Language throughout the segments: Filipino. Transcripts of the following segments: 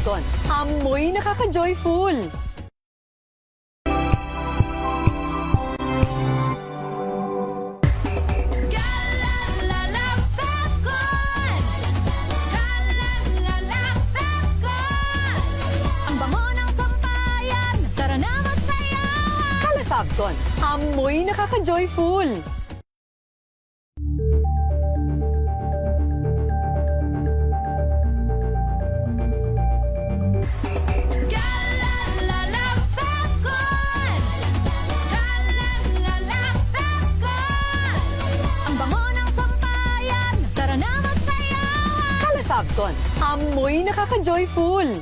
Falcon, amoy nakaka-joyful. Falcon, amoy nakaka-joyful. Falcon, amoy nakaka-joyful.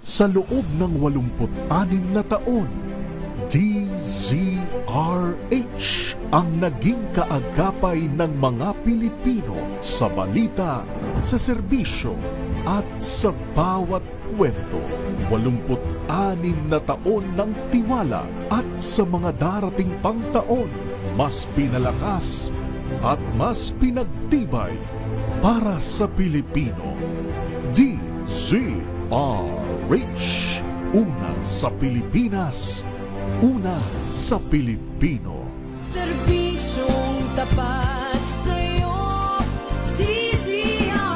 Sa loob ng 86 na taon, DZRH ang naging kaagapay ng mga Pilipino sa balita, sa serbisyo at sa bawat kwento. 86 na taon ng tiwala at sa mga darating pang taon, mas pinalakas at mas pinagtibay para sa Pilipino. DZRH. Una sa Pilipinas, una sa Pilipino. Serbisyong tapat sa'yo, DZRH.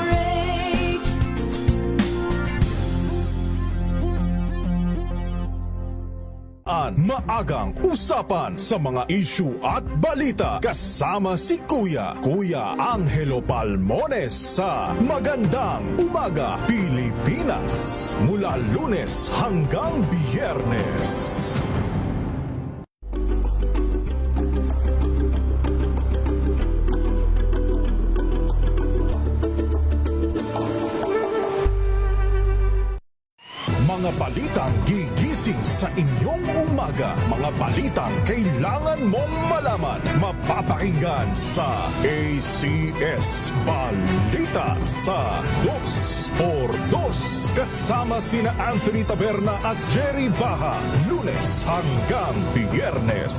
Maagang usapan sa mga issue at balita kasama si Kuya Angelo Palmones sa Magandang Umaga Pilipinas mula Lunes hanggang Biyernes. Mga balitang gigising sa inyong umaga. Mga balitang kailangan mong malaman. Mapapakinggan sa ACS Balita sa 2x2. Kasama sina Anthony Taberna at Jerry Baha. Lunes hanggang Biyernes.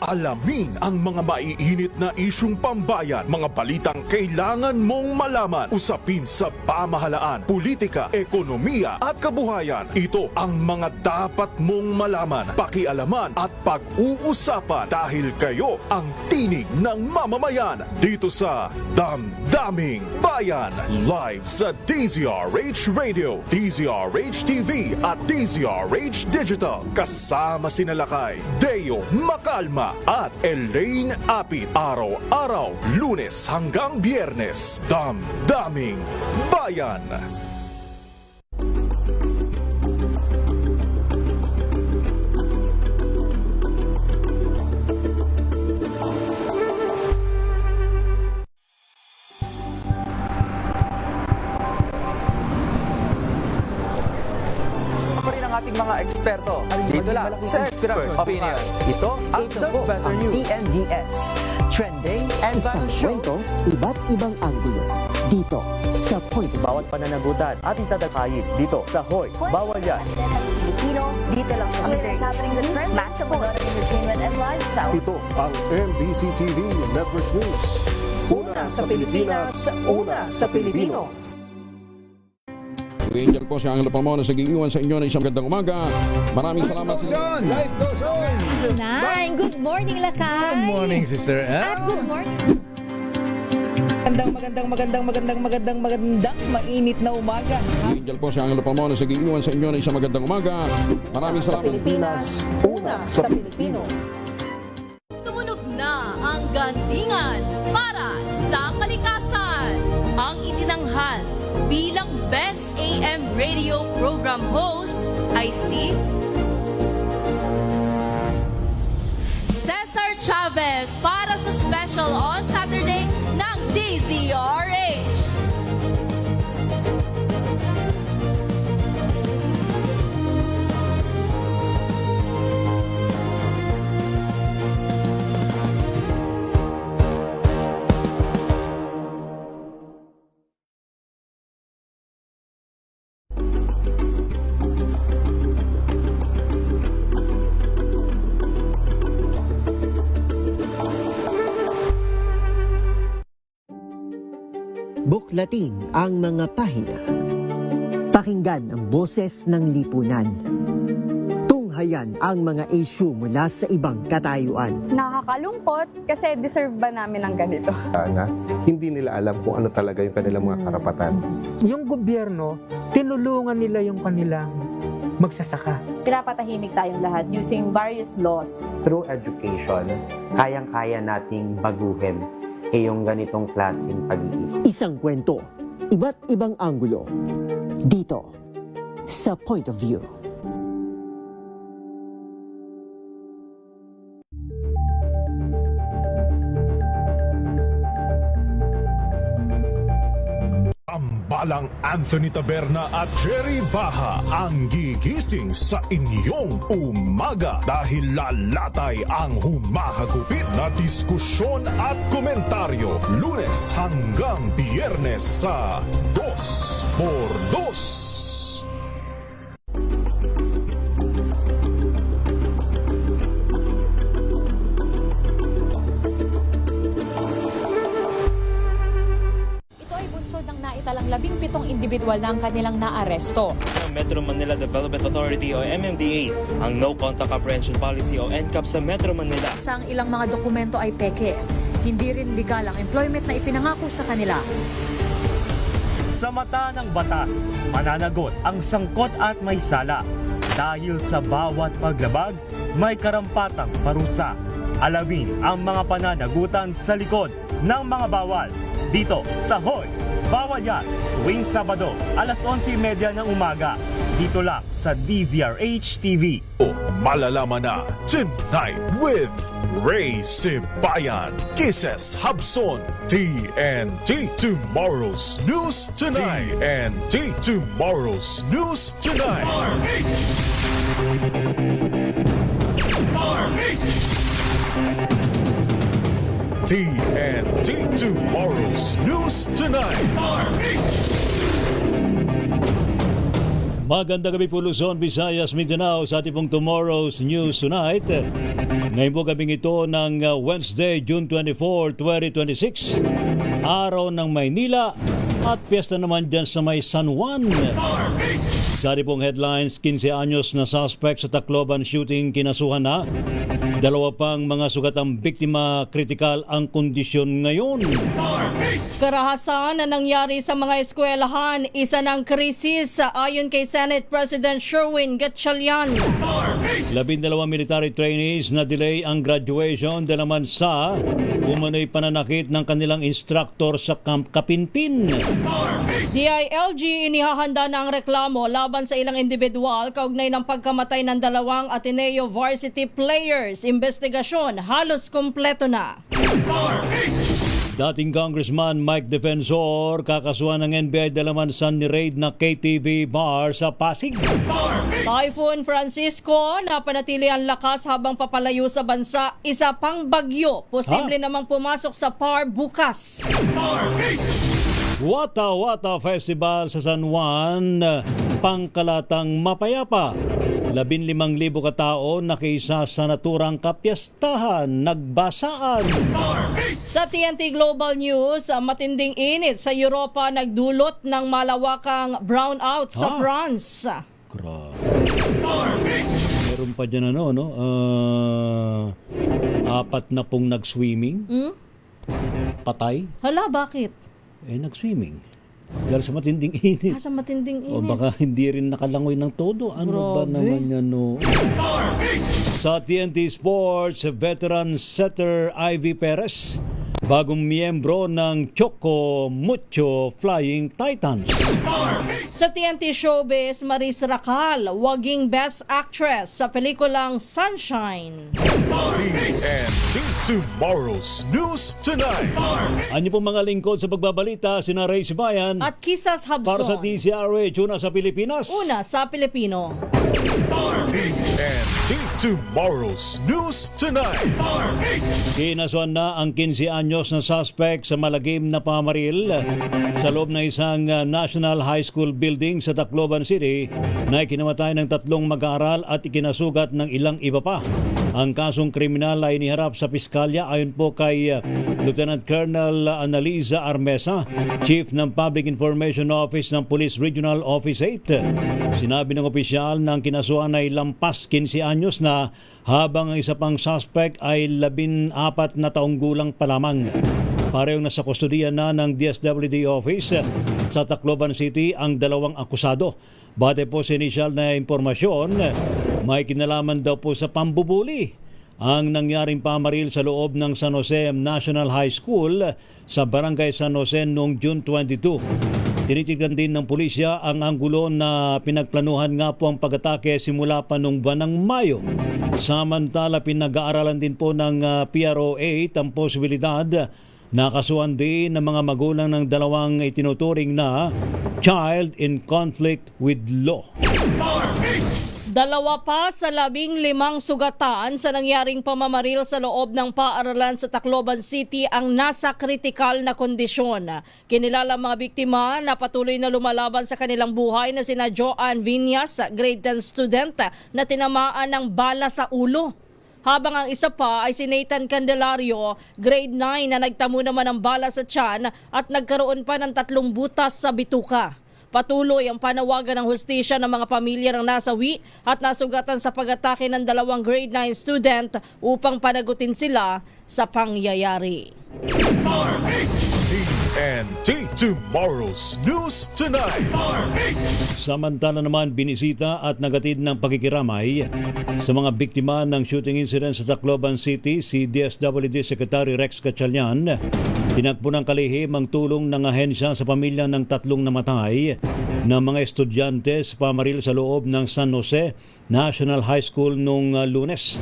Alamin ang mga maiinit na isyung pambayan, mga balitang kailangan mong malaman, usapin sa pamahalaan, politika, ekonomiya at kabuhayan. Ito ang mga dapat mong malaman, pakialaman at pag-uusapan dahil kayo ang tinig ng mamamayan dito sa Damdaming Bayan. Live sa DZRH Radio, DZRH TV at DZRH Digital. Kasama sinalakay Deo Macalma at Elaine Apit. Araw-araw, Lunes hanggang Biyernes. Damdaming Bayan. Ating mga eksperto. Dito lang sa Expert Opinion. Ito ang The Better News. TNVS. Trending and sa kwento, iba't ibang anggulo. Dito sa Point. Bawat pananagutan ating tatalakayin dito sa Hoy, Bawal Yan. Filipino, dito lang sa Music, Master Panood Entertainment and Lifestyle. Ito ang MBC TV Network News. Una sa Pilipinas, una sa Pilipino. Angel po si Angelo Palmones nag-iiwan sa inyo na isang magandang umaga. Maraming salamat. Life goes on! Good morning, Lakay! Good morning, Sister Ann. At good morning! Magandang mainit na umaga. Angel po si Angelo Palmones nag-iiwan sa inyo na isang magandang umaga. Maraming Sa salamat. Pilipinas, una sa Pilipino. Tumunog na ang gandingan para sa kalikasan. Ang itinanghal bilang Best AM Radio Program Host ay si Cesar Chavez para sa special on Saturday ng DZRH. Buklatin ang mga pahina. Pakinggan ang boses ng lipunan. Tunghayan ang mga issue mula sa ibang katayuan. Nakakalungkot kasi deserve ba namin ng ganito? Na hindi nila alam kung ano talaga yung kanilang mga karapatan. Yung gobyerno, tinulungan nila yung kanilang magsasaka. Pinapatahimik tayong lahat using various laws. Through education, kayang-kaya nating baguhin yung ganitong klaseng pag-iisip. Isang kwento, iba't ibang anggulo. Dito, sa Point of View. Tambalang Anthony Taberna at Jerry Baha ang gigising sa inyong umaga dahil lalatay ang humahagupit na diskusyon at komentaryo Lunes hanggang Biyernes sa 2x2. Talang 17 individual na ang kanilang naaresto. Metro Manila Development Authority o MMDA ang No Contact Apprehension Policy o NCAP sa Metro Manila. Sa ilang mga dokumento ay peke. Hindi rin legal ang employment na ipinangako sa kanila. Sa mata ng batas, mananagot ang sangkot at may sala. Dahil sa bawat paglabag, may karampatang parusa. Alamin ang mga pananagutan sa likod ng mga bawal. Dito sa Hoy! Bawal Yan, tuwing Sabado, alas 11:30 ng umaga. Dito lang sa DZRH TV. Malalaman na tonight with Ray Sibayan, Kisses Habson, TNT Tomorrow's News Tonight, TNT Tomorrow's News Tonight. TNT Tomorrow's News Tonight. Magandang gabi po Luzon, Visayas, Mindanao sa ating pong Tomorrow's News Tonight. Ngayon po gabing ito ng Wednesday, June 24, 2026. Araw ng Maynila at piyesta naman dyan sa may San Juan. Sa ating pong headlines, 15 anyos na suspect sa Tacloban shooting kinasuhan na. Dalawa pang mga sugatang biktima, kritikal ang kondisyon ngayon. Karahasan na nangyari sa mga eskwelahan, isa ng krisis ayon kay Senate President Sherwin Gatchalian. 12 military trainees na delay ang graduation dahil naman sa umano'y pananakit ng kanilang instructor sa Camp Kapinpin. DILG inihahanda na ang reklamo laban sa ilang individual kaugnay ng pagkamatay ng dalawang Ateneo varsity players. Investigasyon halos kumpleto na. Dating Congressman Mike Defensor kakasuhan ng NBI dahil naman sa ni-raid na KTV bar sa Pasig. Typhoon Francisco napanatili ang lakas habang papalayo sa bansa. Isa pang bagyo posible namang pumasok sa PAR bukas. Wata Wata Festival sa San Juan, pangkalatang mapayapa. 15,000 katao nakiisa sa naturang kapiyastahan, nagbasaan. Sa TNT Global News, matinding init sa Europa nagdulot ng malawakang brownout sa France. Grabe. Meron pa dyan 4 na pong nag-swimming. Patay. Hala, bakit? Nag-swimming. Dahil sa matinding init. Sa matinding init. O baka hindi rin nakalangoy ng todo. Ano ba naman yan, no? Sa TNT Sports, veteran setter Ivy Perez, bagong miyembro ng Choco Mucho Flying Titans. Sa TNT Showbiz, Maris Racal, waging Best Actress sa pelikulang Sunshine. TNT Tomorrow's News Tonight. Ano po mga lingkod sa pagbabalita, sina Ray Sibayan at Kisas Habson. Para sa DZRH, una sa Pilipinas. Una sa Pilipino. TNT Tomorrow's News Tonight. Kinasuhan na ang 15 anyos na suspect sa malagim na pamaril sa loob ng isang National High School building sa Tacloban City na ikinamatay ng 3 mag-aaral at ikinasugat ng ilang iba pa. Ang kasong kriminal ay iniharap sa piskalya ayon po kay Lieutenant Colonel Analiza Armesa, Chief ng Public Information Office ng Police Regional Office 8. Sinabi ng opisyal na ang kinasuhan ay lampas 15 anyos na habang ang isa pang suspect ay 14 na taong gulang pa lamang. Parehong nasa kustudiya na ng DSWD Office sa Tacloban City ang dalawang akusado. Bate po sa inisyal na impormasyon, may kinalaman daw po sa pambubuli ang nangyaring pamaril sa loob ng San Jose National High School sa Barangay San Jose noong June 22. Tinitigan din ng pulisya ang anggulo na pinagplanuhan nga po ang pag-atake simula pa noong buwan ng Mayo. Samantala, pinag-aaralan din po ng PRO8 ang posibilidad na kasuhan din ng mga magulang ng dalawang itinuturing na child in conflict with law. Dalawa pa sa 15 sugatan sa nangyaring pamamaril sa loob ng paaralan sa Tacloban City ang nasa kritikal na kondisyon. Kinilala mga biktima na patuloy na lumalaban sa kanilang buhay na sina Joanne Viñas, grade 10 student na tinamaan ng bala sa ulo. Habang ang isa pa ay si Nathan Candelario, grade 9 na nagtamo naman ng bala sa tiyan at nagkaroon pa ng 3 butas sa bituka. Patuloy ang panawagan ng hustisya ng mga pamilya ng nasawi at nasugatan sa pag-atake ng dalawang grade 9 student upang panagutin sila sa pangyayari. TNT Tomorrow's News Tonight. Samantala naman, binisita at nagatid ng pakikiramay sa mga biktima ng shooting incident sa Tacloban City si DSWD Secretary Rex Gatchalian. Tinagpo ng kalihim ang tulong ng ahensya sa pamilya ng 3 namatay na mga estudyante sa pamaril sa loob ng San Jose National High School noong Lunes.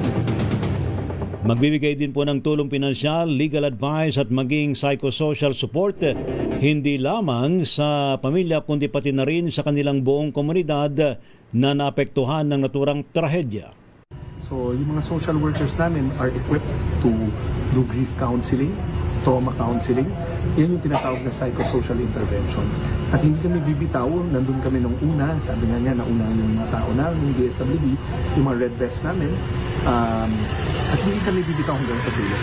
Magbibigay din po ng tulong pinansyal, legal advice at maging psychosocial support hindi lamang sa pamilya kundi pati na rin sa kanilang buong komunidad na naapektuhan ng naturang trahedya. So yung mga social workers namin are equipped to do grief counseling, trauma counseling. Yan yung tinatawag na psychosocial intervention. At hindi kami bibitaw, nandun kami nung una, sabi nga niya, nauna yung mga tao na, yung DSWD, yung mga red vest namin, at hindi kami bibitaw hanggang sa dulo.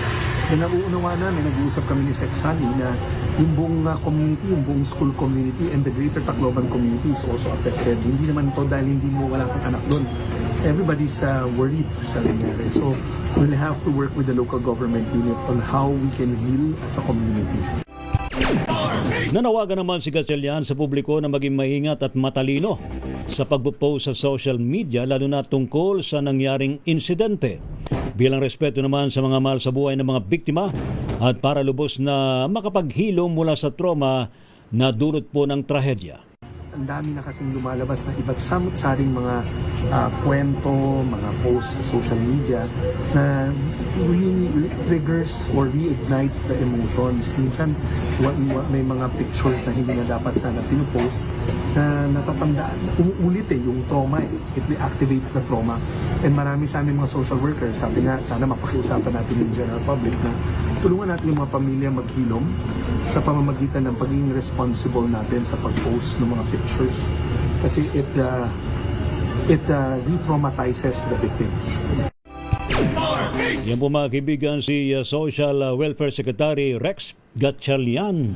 Na nauunawa namin, nag-uusap kami ni Sec Sunny na yung buong community, yung buong school community and the greater Tacloban community is also affected. Hindi naman to dahil hindi mo wala kang anak doon. Everybody's worried sa nangyari. So we'll have to work with the local government unit on how we can heal as a community. Nanawagan naman si Gatchalian sa publiko na maging maingat at matalino sa pagpo-post sa social media lalo na tungkol sa nangyaring insidente. Bilang respeto naman sa mga mahal sa buhay ng mga biktima at para lubos na makapaghilom mula sa trauma na dulot po ng trahedya. Ang dami na kasing lumalabas na iba't samot-saring mga kwento, mga posts sa social media na really triggers or reignites the emotions. Minsan may mga pictures na hindi na dapat sana pinupost na natatandaan. Umuulit yung trauma. It reactivates the trauma. And marami sa amin mga social workers, sabi nga, sana mapakiusapan natin yung general public na tulungan natin yung mga pamilya maghilom sa pamamagitan ng pagiging responsible natin sa pag-post ng mga pictures. Kasi it re-traumatizes the victims. Yan po mga kaibigan si Social Welfare Secretary Rex Gatchalian.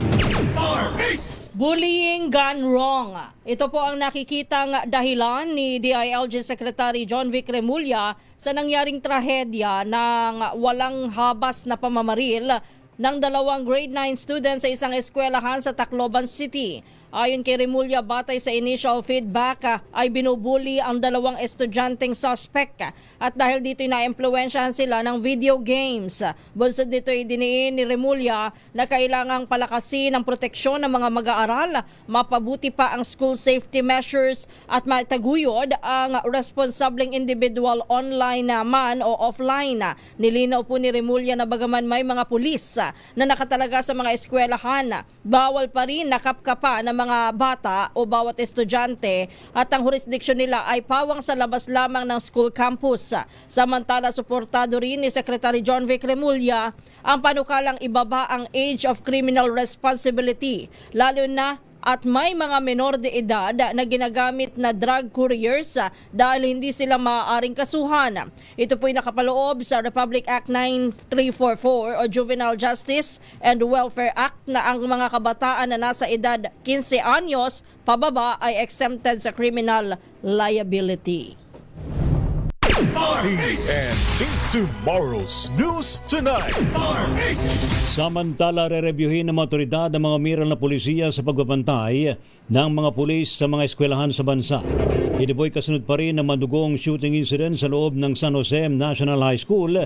Bullying gone wrong. Ito po ang nakikitang dahilan ni DILG Secretary John Vic Remulla sa nangyaring trahedya ng walang habas na pamamaril ng 2 grade 9 students sa isang eskwelahan sa Tacloban City. Ayon kay Remulla, batay sa initial feedback ay binubuli ang 2 estudyanteng suspect at dahil dito na-impluwensyahan sila ng video games. Bunsod dito ay diniin ni Remulla na kailangang palakasin ang proteksyon ng mga mag-aaral, mapabuti pa ang school safety measures at mataguyod ang responsableng individual online man o offline. Nilinaw po ni Remulla na bagaman may mga pulis na nakatalaga sa mga eskwelahan, bawal pa rin nakapkapa ng mga bata o bawat estudyante at ang jurisdiction nila ay pawang sa labas lamang ng school campus. Samantala, suportado rin ni Secretary John Vic Remulla ang panukalang ibaba ang age of criminal responsibility, lalo na at may mga menor de edad na ginagamit na drug couriers dahil hindi sila maaaring kasuhan. Ito po'y nakapaloob sa Republic Act 9344 o Juvenile Justice and Welfare Act na ang mga kabataan na nasa edad 15 anyos pababa ay exempted sa criminal liability. TNT Tomorrow's News Tonight. Samantala, re-reviewin ng mga otoridad ng mga umiral na pulisya sa pagbabantay ng mga pulis sa mga eskwelahan sa bansa. Ito po'y kasunod pa rin ng madugong shooting incident sa loob ng San Jose National High School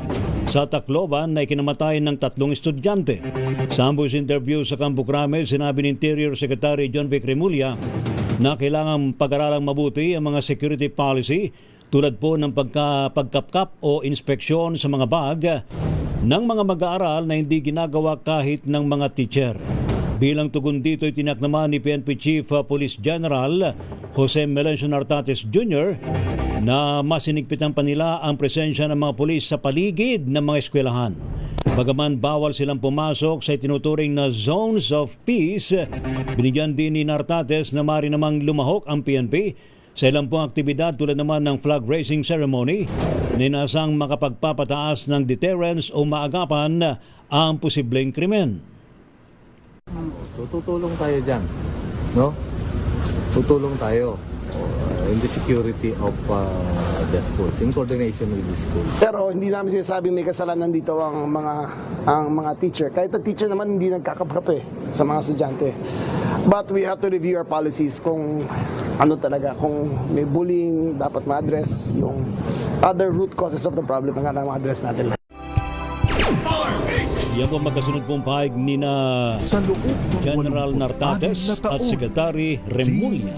sa Tacloban na ikinamatay ng 3 estudyante. Sa ambush interview sa Campo Crame, sinabi ni Interior Secretary John V. Remulla na kailangang pag-aralang mabuti ang mga security policy tulad po ng pagkapkap o inspeksyon sa mga bag ng mga mag-aaral na hindi ginagawa kahit ng mga teacher. Bilang tugon dito, itinak naman ni PNP Chief Police General Jose Melencio Nartates Jr. na mas sinigpitan pa nila ang presensya ng mga pulis sa paligid ng mga eskwelahan. Bagaman bawal silang pumasok sa itinuturing na zones of peace, binigyan din ni Nartates na maaari namang lumahok ang PNP sa ilang pong aktibidad tulad naman ng flag raising ceremony na inasang makapagpapataas ng deterrence o maagapan ang posibleng krimen. So, tutulong tayo dyan, no? Tutulong tayo in the security of the schools, in coordination with the schools. Pero hindi namin sinasabing may kasalanan dito ang mga teacher. Kahit ang teacher naman hindi nagkakapkap sa mga estudyante. But we have to review our policies kung ano talaga, kung may bullying, dapat ma-address yung other root causes of the problem na nga ma-address natin. Yan po magkasunod pong pahig ni na General Nartates at Secretary Remulla.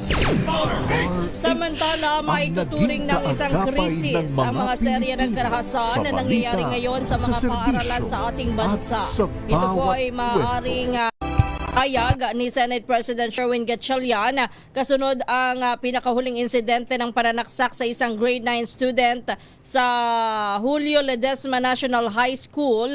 Samantala, maituturing ng isang krisis ang mga serye ng karahasan na nangyayari ngayon sa mga paaralan sa ating bansa. Ito po ay maaaring ayag ni Senate President Sherwin Gatchalian kasunod ang pinakahuling insidente ng pananaksak sa isang grade 9 student sa Julio Ledesma National High School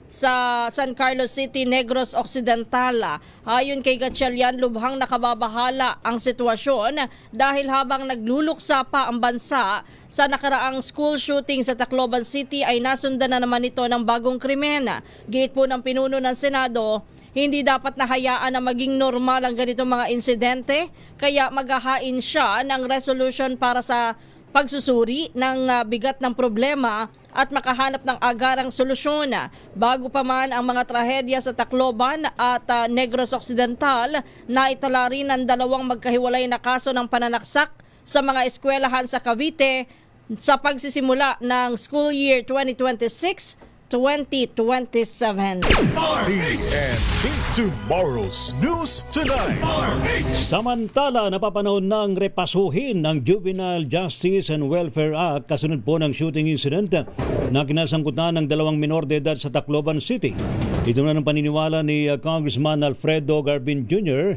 sa San Carlos City, Negros Occidental. Ayon kay Gatchalian, lubhang nakababahala ang sitwasyon dahil habang nagluluksa pa ang bansa sa nakaraang school shooting sa Tacloban City ay nasundan na naman ito ng bagong krimen. Giit po ng pinuno ng Senado, hindi dapat nahayaan na maging normal ang ganitong mga insidente, kaya maghahain siya ng resolution para sa pagsusuri ng bigat ng problema at makahanap ng agarang solusyon. Bago pa man ang mga trahedya sa Tacloban at Negros Occidental, naitala rin ang 2 magkahiwalay na kaso ng pananaksak sa mga eskwelahan sa Cavite sa pagsisimula ng school year 2026-2027. TNT Tomorrow's News Tonight. Samantala, napapanahon ng repasuhin ng Juvenile Justice and Welfare Act kasunod po ng shooting incident na kinasangkutan ng 2 minor de edad sa Tacloban City. Ito na ng paniniwala ni Congressman Alfredo Garbin Jr.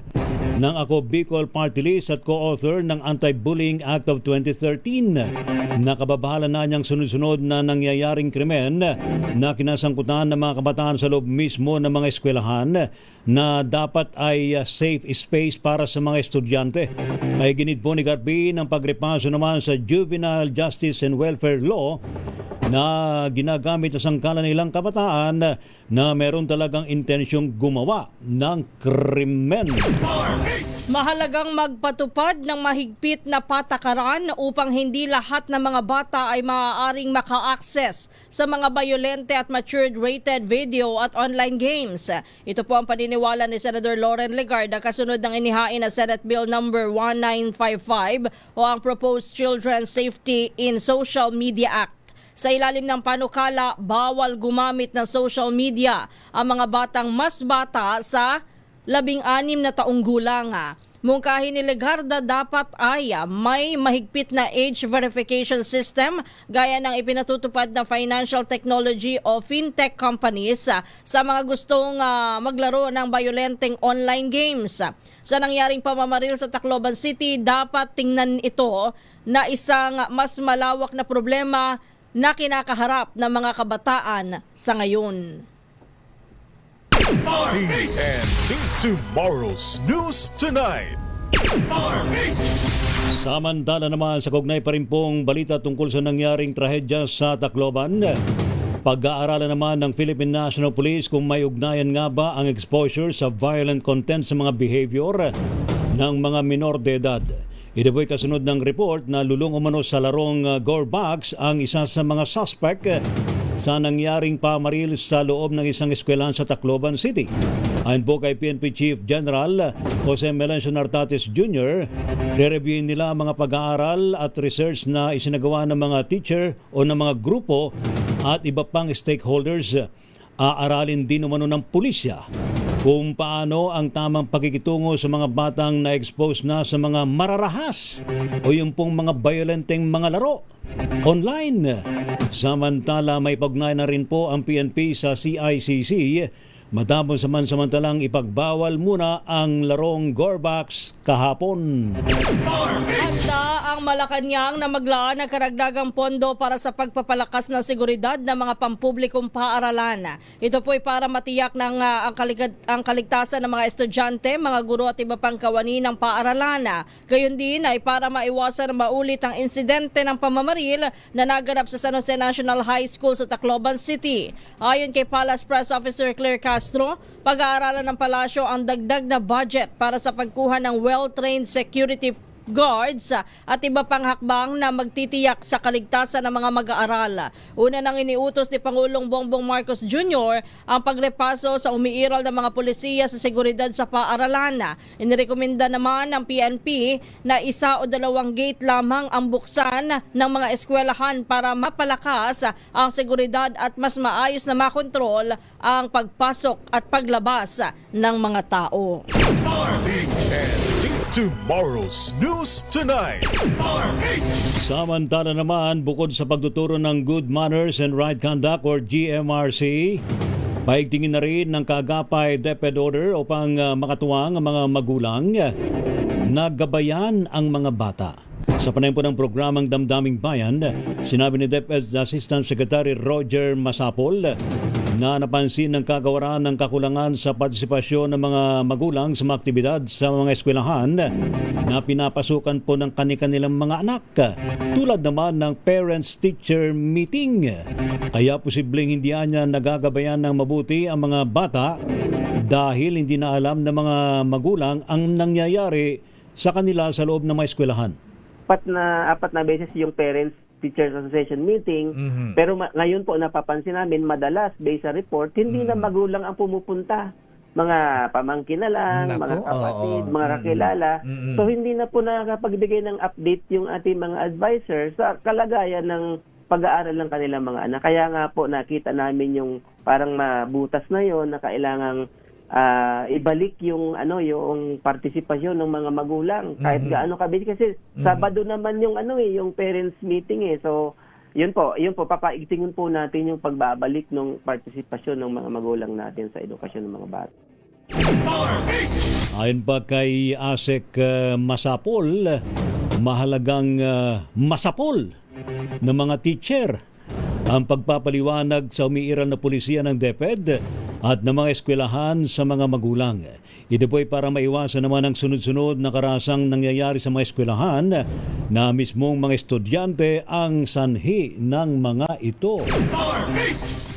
ng Ako Bicol Party List at co-author ng Anti-Bullying Act of 2013. Nakababahala na niyang sunod-sunod na nangyayaring krimen na kinasangkutan ng mga kabataan sa loob mismo ng mga eskwelahan na dapat ay safe space para sa mga estudyante. Ay ginid po ni Garbin ang pagrepaso naman sa Juvenile Justice and Welfare Law na ginagamit sa sangkalan ng ilang kabataan na meron talagang intensyong gumawa ng krimen. Mahalagang magpatupad ng mahigpit na patakaran upang hindi lahat ng mga bata ay maaaring maka-access sa mga bayolente at matured rated video at online games. Ito po ang paniniwala ni Senator Loren Legarda kasunod ng inihain na Senate Bill number 1955 o ang Proposed Children's Safety in Social Media Act. Sa ilalim ng panukala, bawal gumamit ng social media ang mga batang mas bata sa 16 na taong gulang. Mungkahi ni Legarda, dapat ay may mahigpit na age verification system gaya ng ipinatutupad na financial technology o fintech companies sa mga gustong maglaro ng bayolenteng online games. Sa nangyaring pamamaril sa Tacloban City, dapat tingnan ito na isang mas malawak na problema na kinakaharap ng mga kabataan sa ngayon. TNT Tomorrow's News Tonight. Samantala naman sa kaugnay pa rin pong balita tungkol sa nangyaring trahedya sa Tacloban. Pag-aaralan naman ng Philippine National Police kung may ugnayan nga ba ang exposure sa violent content sa mga behavior ng mga minor de edad. Ito po'y kasunod ng report na lulong umano sa larong Gorbax ang isa sa mga suspect sa nangyaring pamaril sa loob ng isang eskwelahan sa Tacloban City. Ayon po kay PNP Chief General Jose Melencio Nartates Jr., re-reviewin nila ang mga pag-aaral at research na isinagawa ng mga teacher o ng mga grupo at iba pang stakeholders. Aaralin din umano ng pulisya kung paano ang tamang pakikitungo sa mga batang na-expose na sa mga mararahas o yung pong mga violenteng mga laro online. Samantala, may pagnay na rin po ang PNP sa CICC matapos samantalang ipagbawal muna ang larong Gorbax kahapon. Handa ang Malacanang na maglaan ng karagdagang pondo para sa pagpapalakas ng seguridad ng mga pampublikong paaralan. Ito po ay para matiyak ng ang kaligtasan ng mga estudyante, mga guro at iba pang kawani ng paaralan. Gayon din ay para maiwasan na maulit ang insidente ng pamamaril na naganap sa San Jose National High School sa Tacloban City. Ayon kay Palace Press Officer Claire Castro, pag-aaralan ng palasyo ang dagdag na budget para sa pagkuha ng well-trained security guards at iba pang hakbang na magtitiyak sa kaligtasan ng mga mag-aaral. Una nang iniutos ni Pangulong Bongbong Marcos Jr. ang pagrepaso sa umiiral ng mga pulisiya sa seguridad sa paaralan. Inirekomenda naman ng PNP na 1 o 2 gate lamang ang buksan ng mga eskwelahan para mapalakas ang seguridad at mas maayos na makontrol ang pagpasok at paglabas ng mga tao. Tomorrow's News Tonight. Samantala naman, bukod sa pagtuturo ng Good Manners and Right Conduct or GMRC, paigtingin na rin ng kaagapay DepEd order upang makatuwang ang mga magulang na gabayan ang mga bata. Sa panayam po ng programang Damdaming Bayan, sinabi ni DepEd Assistant Secretary Roger Masapol na napansin ng kagawaran ng kakulangan sa partisipasyon ng mga magulang sa mga aktibidad sa mga eskwelahan na pinapasukan po ng kanilang mga anak, tulad naman ng parents-teacher meeting. Kaya posibleng hindi niya nagagabayan ng mabuti ang mga bata dahil hindi na alam ng mga magulang ang nangyayari sa kanila sa loob ng mga eskwelahan. Apat na beses yung Parents Teachers Association meeting, pero ngayon po napapansin namin madalas based sa report, hindi na magulang ang pumupunta. Mga pamangkin na lang, mga kapatid, mga kakilala. So hindi na po nakakapagbigay ng update yung ating mga advisors sa kalagayan ng pag-aaral ng kanilang mga anak. Kaya nga po nakita namin yung parang mabutas na yon na kailangang ibalik yung yung partisipasyon ng mga magulang kahit gaano kabili kasi Sabado naman yung yung parents meeting so yun po papaigtingin po natin yung pagbabalik ng partisipasyon ng mga magulang natin sa edukasyon ng mga bata. Ayon pa kay ASEC Masapol, mahalagang masapol ng mga teacher ang pagpapaliwanag sa umiiral na pulisiya ng DepEd at ng mga eskwelahan sa mga magulang. Ito po ay para maiwasan naman ang sunod-sunod na karasang nangyayari sa mga eskwelahan na mismong mga estudyante ang sanhi ng mga ito.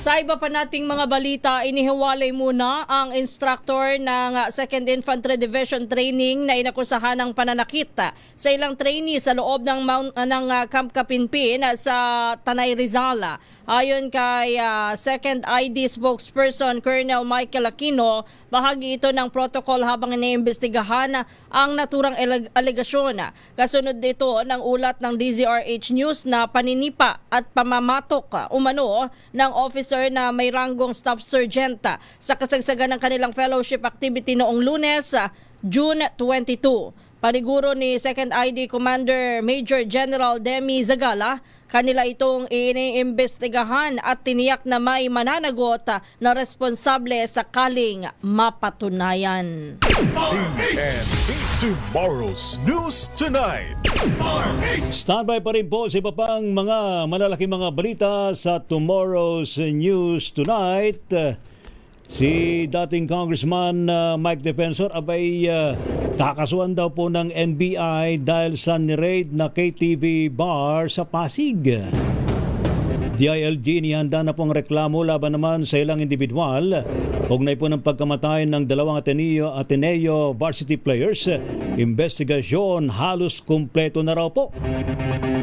Sa iba pa nating mga balita, inihiwalay muna ang instructor ng 2nd Infantry Division Training na inakusahan ng pananakit sa ilang trainee sa loob ng Camp Kapinpin sa Tanay Rizal. Ayon kay 2nd ID spokesperson Colonel Michael Aquino, bahagi ito ng protocol habang iniimbestigahan ang naturang alegasyon. Kasunod dito ng ulat ng DZRH News na paninipa at pamamatok umano ng officer na may ranggong staff sergeant sa kasagsagan ng kanilang fellowship activity noong Lunes, June 22. Paniguro ni 2nd ID Commander Major General Demi Zagala, kanila itong iniimbestigahan at tiniyak na may mananagot na responsable sakaling mapatunayan. TNT Tomorrow's News Tonight. Standby pa rin po sa iba pang mga malalaking mga balita sa Tomorrow's News Tonight. Si dating Congressman Mike Defensor abay kakasuhan daw po ng NBI dahil sa ni-raid na KTV bar sa Pasig. DILG inihanda na pong reklamo laban naman sa ilang individual kaugnay po ng pagkamatay ng dalawang Ateneo varsity players. Investigasyon halos kumpleto na raw po.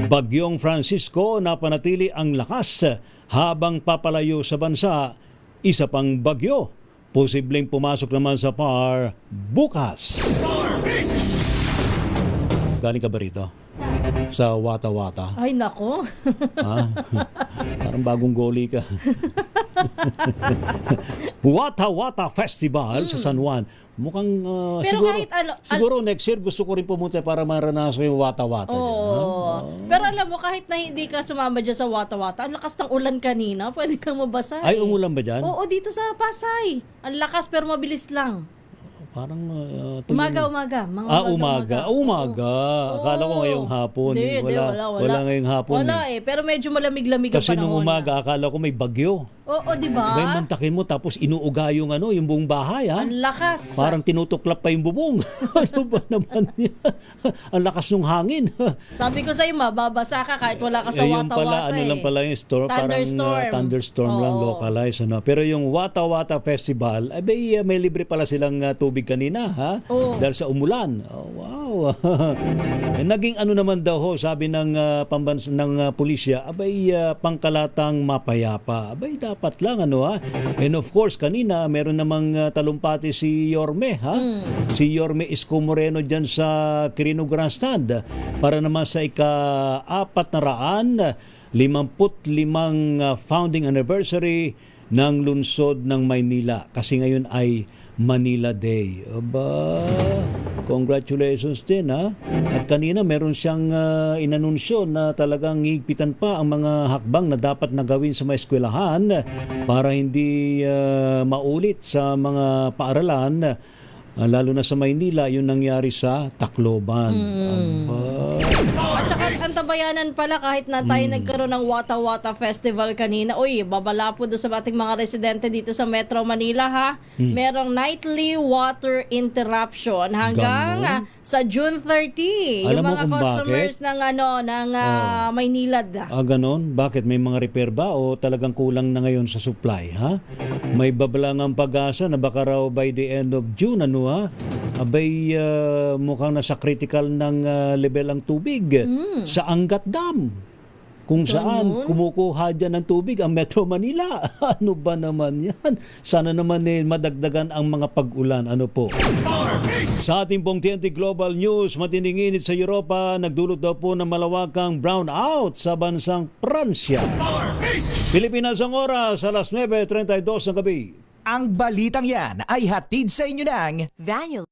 Bagyong Francisco napanatili ang lakas habang papalayo sa bansa. Isa pang bagyo, posibleng pumasok naman sa PAR bukas. Galing ka ba rito? Sa Wata-Wata? Ay, nako. Ha? Parang bagong goli ka. Wata-Wata Festival sa San Juan. Mukhang Pero siguro, kahit siguro next year gusto ko rin pumunta para maranasan yung Wata-Wata. Pero alam mo, kahit na hindi ka sumama dyan sa Wata-Wata, ang lakas ng ulan kanina, pwede kang mabasa. Ay, umulan ba dyan? Oo, dito sa Pasay. Ang lakas pero mabilis lang. Parang Umaga. Umaga. Akala ko ngayong hapon. Wala ngayong hapon. Wala pero medyo malamig-lamig ang Kasi panahon. nung umaga, akala ko may bagyo. Oo, di ba? May mantakin mo tapos inuuga yung yung buong bahay. Ha? Ang lakas. Parang tinutuklap pa yung bubong. Ano ba naman yan? Ang lakas ng hangin. Sabi ko sa'yo, mababasa ka kahit wala ka sa Yung Wata-Wata. pala, lang pala yung storm. Thunderstorm. Parang thunderstorm lang localized. Pero yung Wata-Wata Festival, may libre pala silang tubig kanina. Ha? Dahil sa umulan. Wow. Naging naman daw ho, sabi ng pulisya, pangkalatang mapayapa. Dapat lang And of course, kanina meron namang talumpati si Yorme, Si Yorme Isko Moreno diyan sa Quirino Grandstand para naman sa ika-455 founding anniversary ng lungsod ng Maynila. Kasi ngayon ay Manila Day. Aba, congratulations din At kanina meron siyang inanunsyo na talagang higpitan pa ang mga hakbang na dapat na gawin sa mga eskwelahan para hindi maulit sa mga paaralan, lalo na sa Maynila, yung nangyari sa Tacloban. At saka ang tabayanan pala, kahit na tayo nagkaroon ng Wata-Wata Festival kanina, babala po doon sa ating mga residente dito sa Metro Manila merong nightly water interruption hanggang sa June 30. Alam yung mo mga kung customers bakit? ng Maynilad. Ganon? Bakit? May mga repair ba o talagang kulang na ngayon sa supply? May babalangang pag-asa na baka raw by the end of June, mukhang nasa critical ng level ang tubig sa Angat Dam, kung saan kumukuha dyan ng tubig ang Metro Manila. Ano ba naman yan? Sana naman madagdagan ang mga pag-ulan. Ano po? Sa ating pong TNT Global News, matinding init sa Europa, nagdulot daw po ng malawakang brownout sa bansang Pransya. Pilipinas ang oras, alas 9:32 ng gabi. Ang balitang yan ay hatid sa inyo ng Daniel.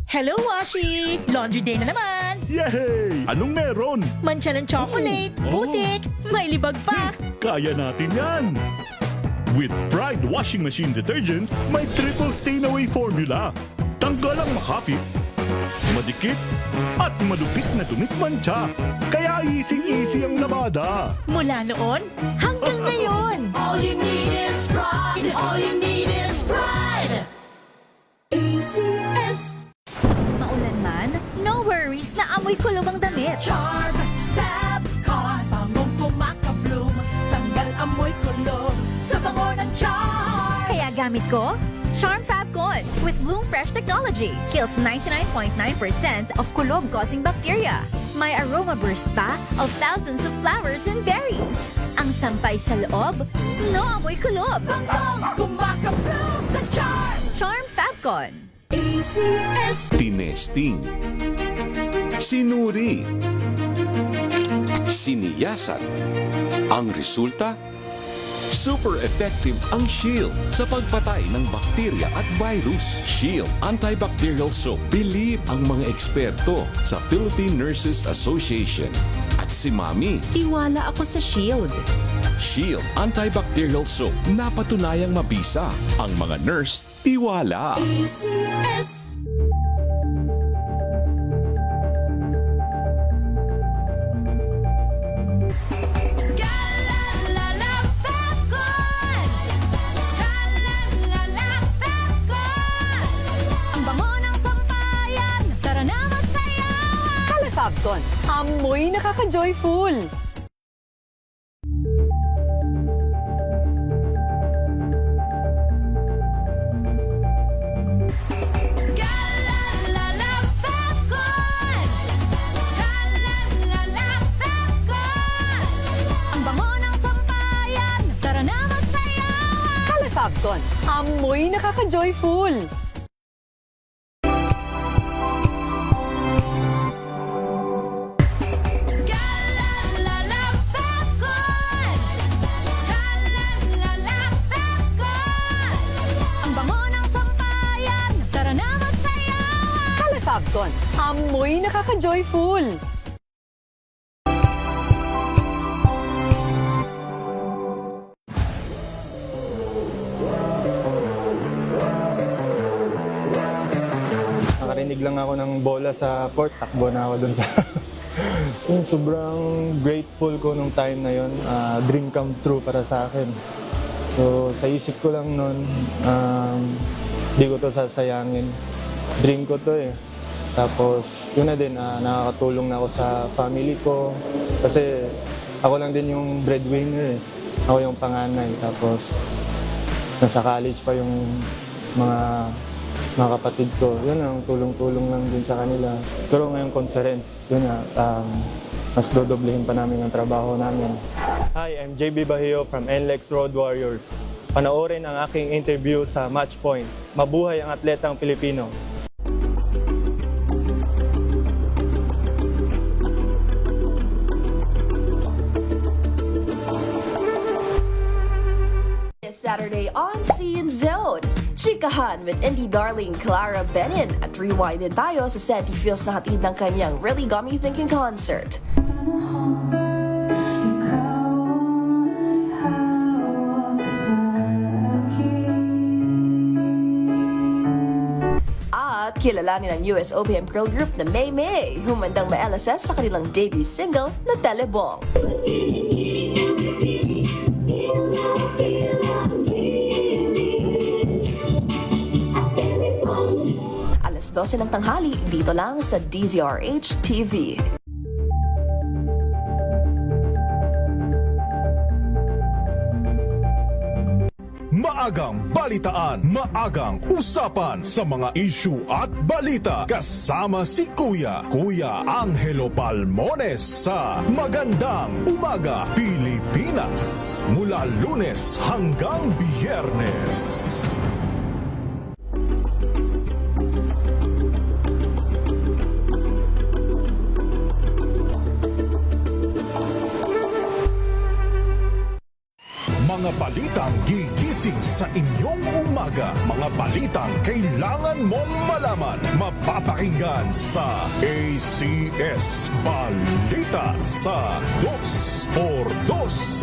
Hello, Washi! Laundry day na naman! Yay! Anong meron? Mancha ng chocolate, putik, may libag pa! Kaya natin yan! With Pride Washing Machine Detergent, may triple stain-away formula. Tanggal ang makapit, madikit, at madupit na dumit mancha. Kaya easy-easy ang labada. Mula noon hanggang ngayon! All you need is pride! All you need is pride! ACS. Maulan man, no worries na amoy kulong ang damit. Charm Fab Con. Bangong kumakabloom. Tanggal amoy kulong sa bango ng Charm. Kaya gamit ko, Charm Fab Con with Bloom Fresh technology. Kills 99.9% of kulob-causing bacteria. May aroma burst pa of thousands of flowers and berries. Ang sampay sa loob, no amoy kulob. Bangong kumakabloom sa Charm. Charm Fab Con. ACS. Tinesting, sinuri, siniyasan. Ang resulta, super effective ang Shield sa pagpatay ng bakterya at virus. Shield Antibacterial Soap. Believe ang mga eksperto sa Philippine Nurses Association. At si Mami. Tiwala ako sa Shield. Shield Antibacterial Soap. Napatunayang mabisa. Ang mga nurse, tiwala. ACS. Fabcon, amoy nakaka-joyful. Fabcon, amoy nakaka-joyful. Fabcon, amoy nakaka-joyful. Nakarinig lang ako ng bola sa court, takbo na ako dun sa... Sobrang grateful ko nung time na yon. Dream come true para sa akin. So sa isip ko lang nun, di ko to sasayangin. Dream ko to eh. Tapos yun na din, nakakatulong na ako sa family ko. Kasi ako lang din yung breadwinner eh. Ako yung panganay. Tapos nasa college pa yung mga kapatid ko. Yun ang tulong-tulong lang din sa kanila. Pero ngayong conference, yun na, mas dodoblehin pa namin ang trabaho namin. Hi, I'm JB Bahio from NLEX Road Warriors. Panoorin ang aking interview sa Matchpoint. Mabuhay ang atletang Pilipino. Saturday on Scene Zone. Chikahan with indie darling Clara Benin at rewind din tayo sa Senti Feels na hatid ng kanyang Really Got Me Thinking concert. At kilalanin ng US OPM girl group na May May, humandang ma-LSS sa kanilang debut single na Telebong. Alas 12 ng tanghali, dito lang sa DZRH TV. Maagang balitaan, maagang usapan sa mga issue at balita. Kasama si Kuya Angelo Palmones sa Magandang Umaga Pilipinas. Mula Lunes hanggang Biyernes. Mga balitang gigising sa inyong umaga. Mga balitang kailangan mong malaman. Mapapakinggan sa ACS Balita sa 2x2.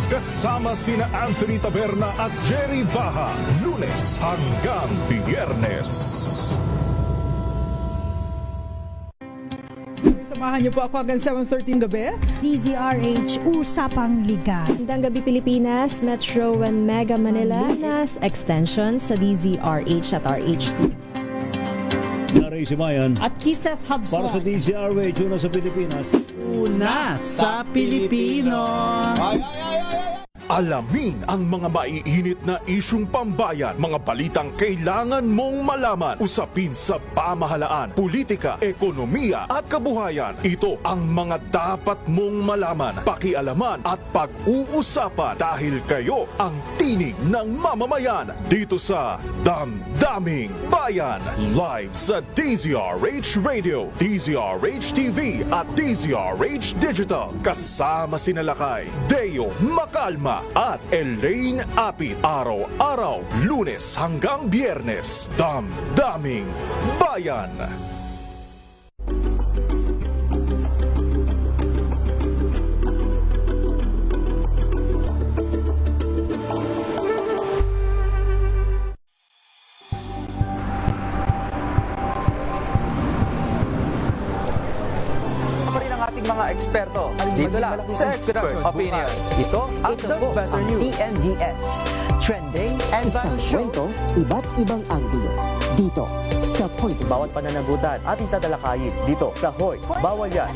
Kasama sina Anthony Taberna at Jerry Baha. Lunes hanggang Biyernes. Samahan niyo po ako hanggang 7:13 gabi. DZRH Usapang Liga. Magandang gabi Pilipinas, Metro and Mega Manila, nas extension sa DZRH at RHT. Naray si Mayan. At Kisses Hubson. Para sa DZRH, una sa Pilipinas. Una sa Pilipino. Alamin ang mga maiinit na isyung pambayan, mga balitang kailangan mong malaman, usapin sa pamahalaan, politika, ekonomiya at kabuhayan. Ito ang mga dapat mong malaman, pakialaman at pag-uusapan dahil kayo ang tinig ng mamamayan dito sa Damdaming Bayan. Live sa DZRH Radio, DZRH TV at DZRH Digital. Kasama sina Lakay, Deo Macalma at Elaine Apit. Araw-araw, Lunes hanggang Biyernes. Damdaming Bayan. Mga eksperto dito lang sa Expert Opinion. Ito ang Better News. TNVS, trending and isang kwento, iba't ibang anggulo. Dito sa Point. Bawat pananagutan ating tatalakayin dito sa Hoy. Bawal yan.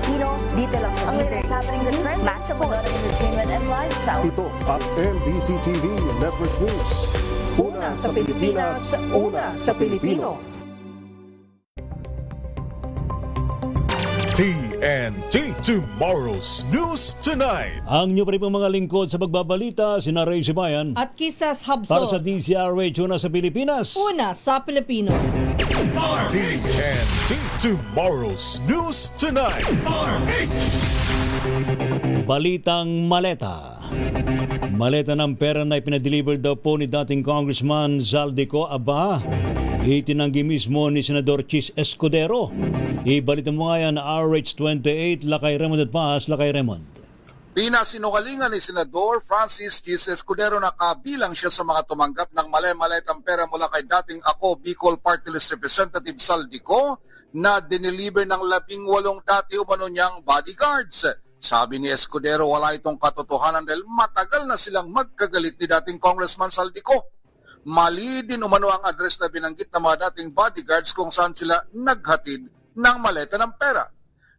Pilipino, dito lang sa DZRH, matchable entertainment and lifestyle. Ito ang NBC TV Network News. Una sa Pilipinas, una sa Pilipino. TNT Tomorrow's News Tonight. Ang nyo pa rin mga lingkod sa pagbabalita, sina Ray Sibayan. At Kisas Habso. Para sa DZRH, una sa Pilipinas. Una sa Pilipino. TNT Tomorrow's News Tonight. Balitang maleta. Maleta ng pera na ipinadeliver daw po ni dating Congressman Zaldico. Aba, itinanggi mismo ni Senador Chis Escudero. Ibalita mo nga yan, RH28, Lakay Raymond at Paz, Lakay Raymond. Pinasinungalingan ni Senador Francis Chis Escudero na kabilang siya sa mga tumanggap ng mali-maletang pera mula kay dating Ako Bicol Party List Representative Zaldico na dineliver ng 18 dati umano niyang bodyguards. Sabi ni Escudero, wala itong katotohanan dahil matagal na silang magkagalit ni dating Congressman Zaldico. Mali din umano ang address na binanggit ng mga dating bodyguards kung saan sila naghatid ng maleta ng pera.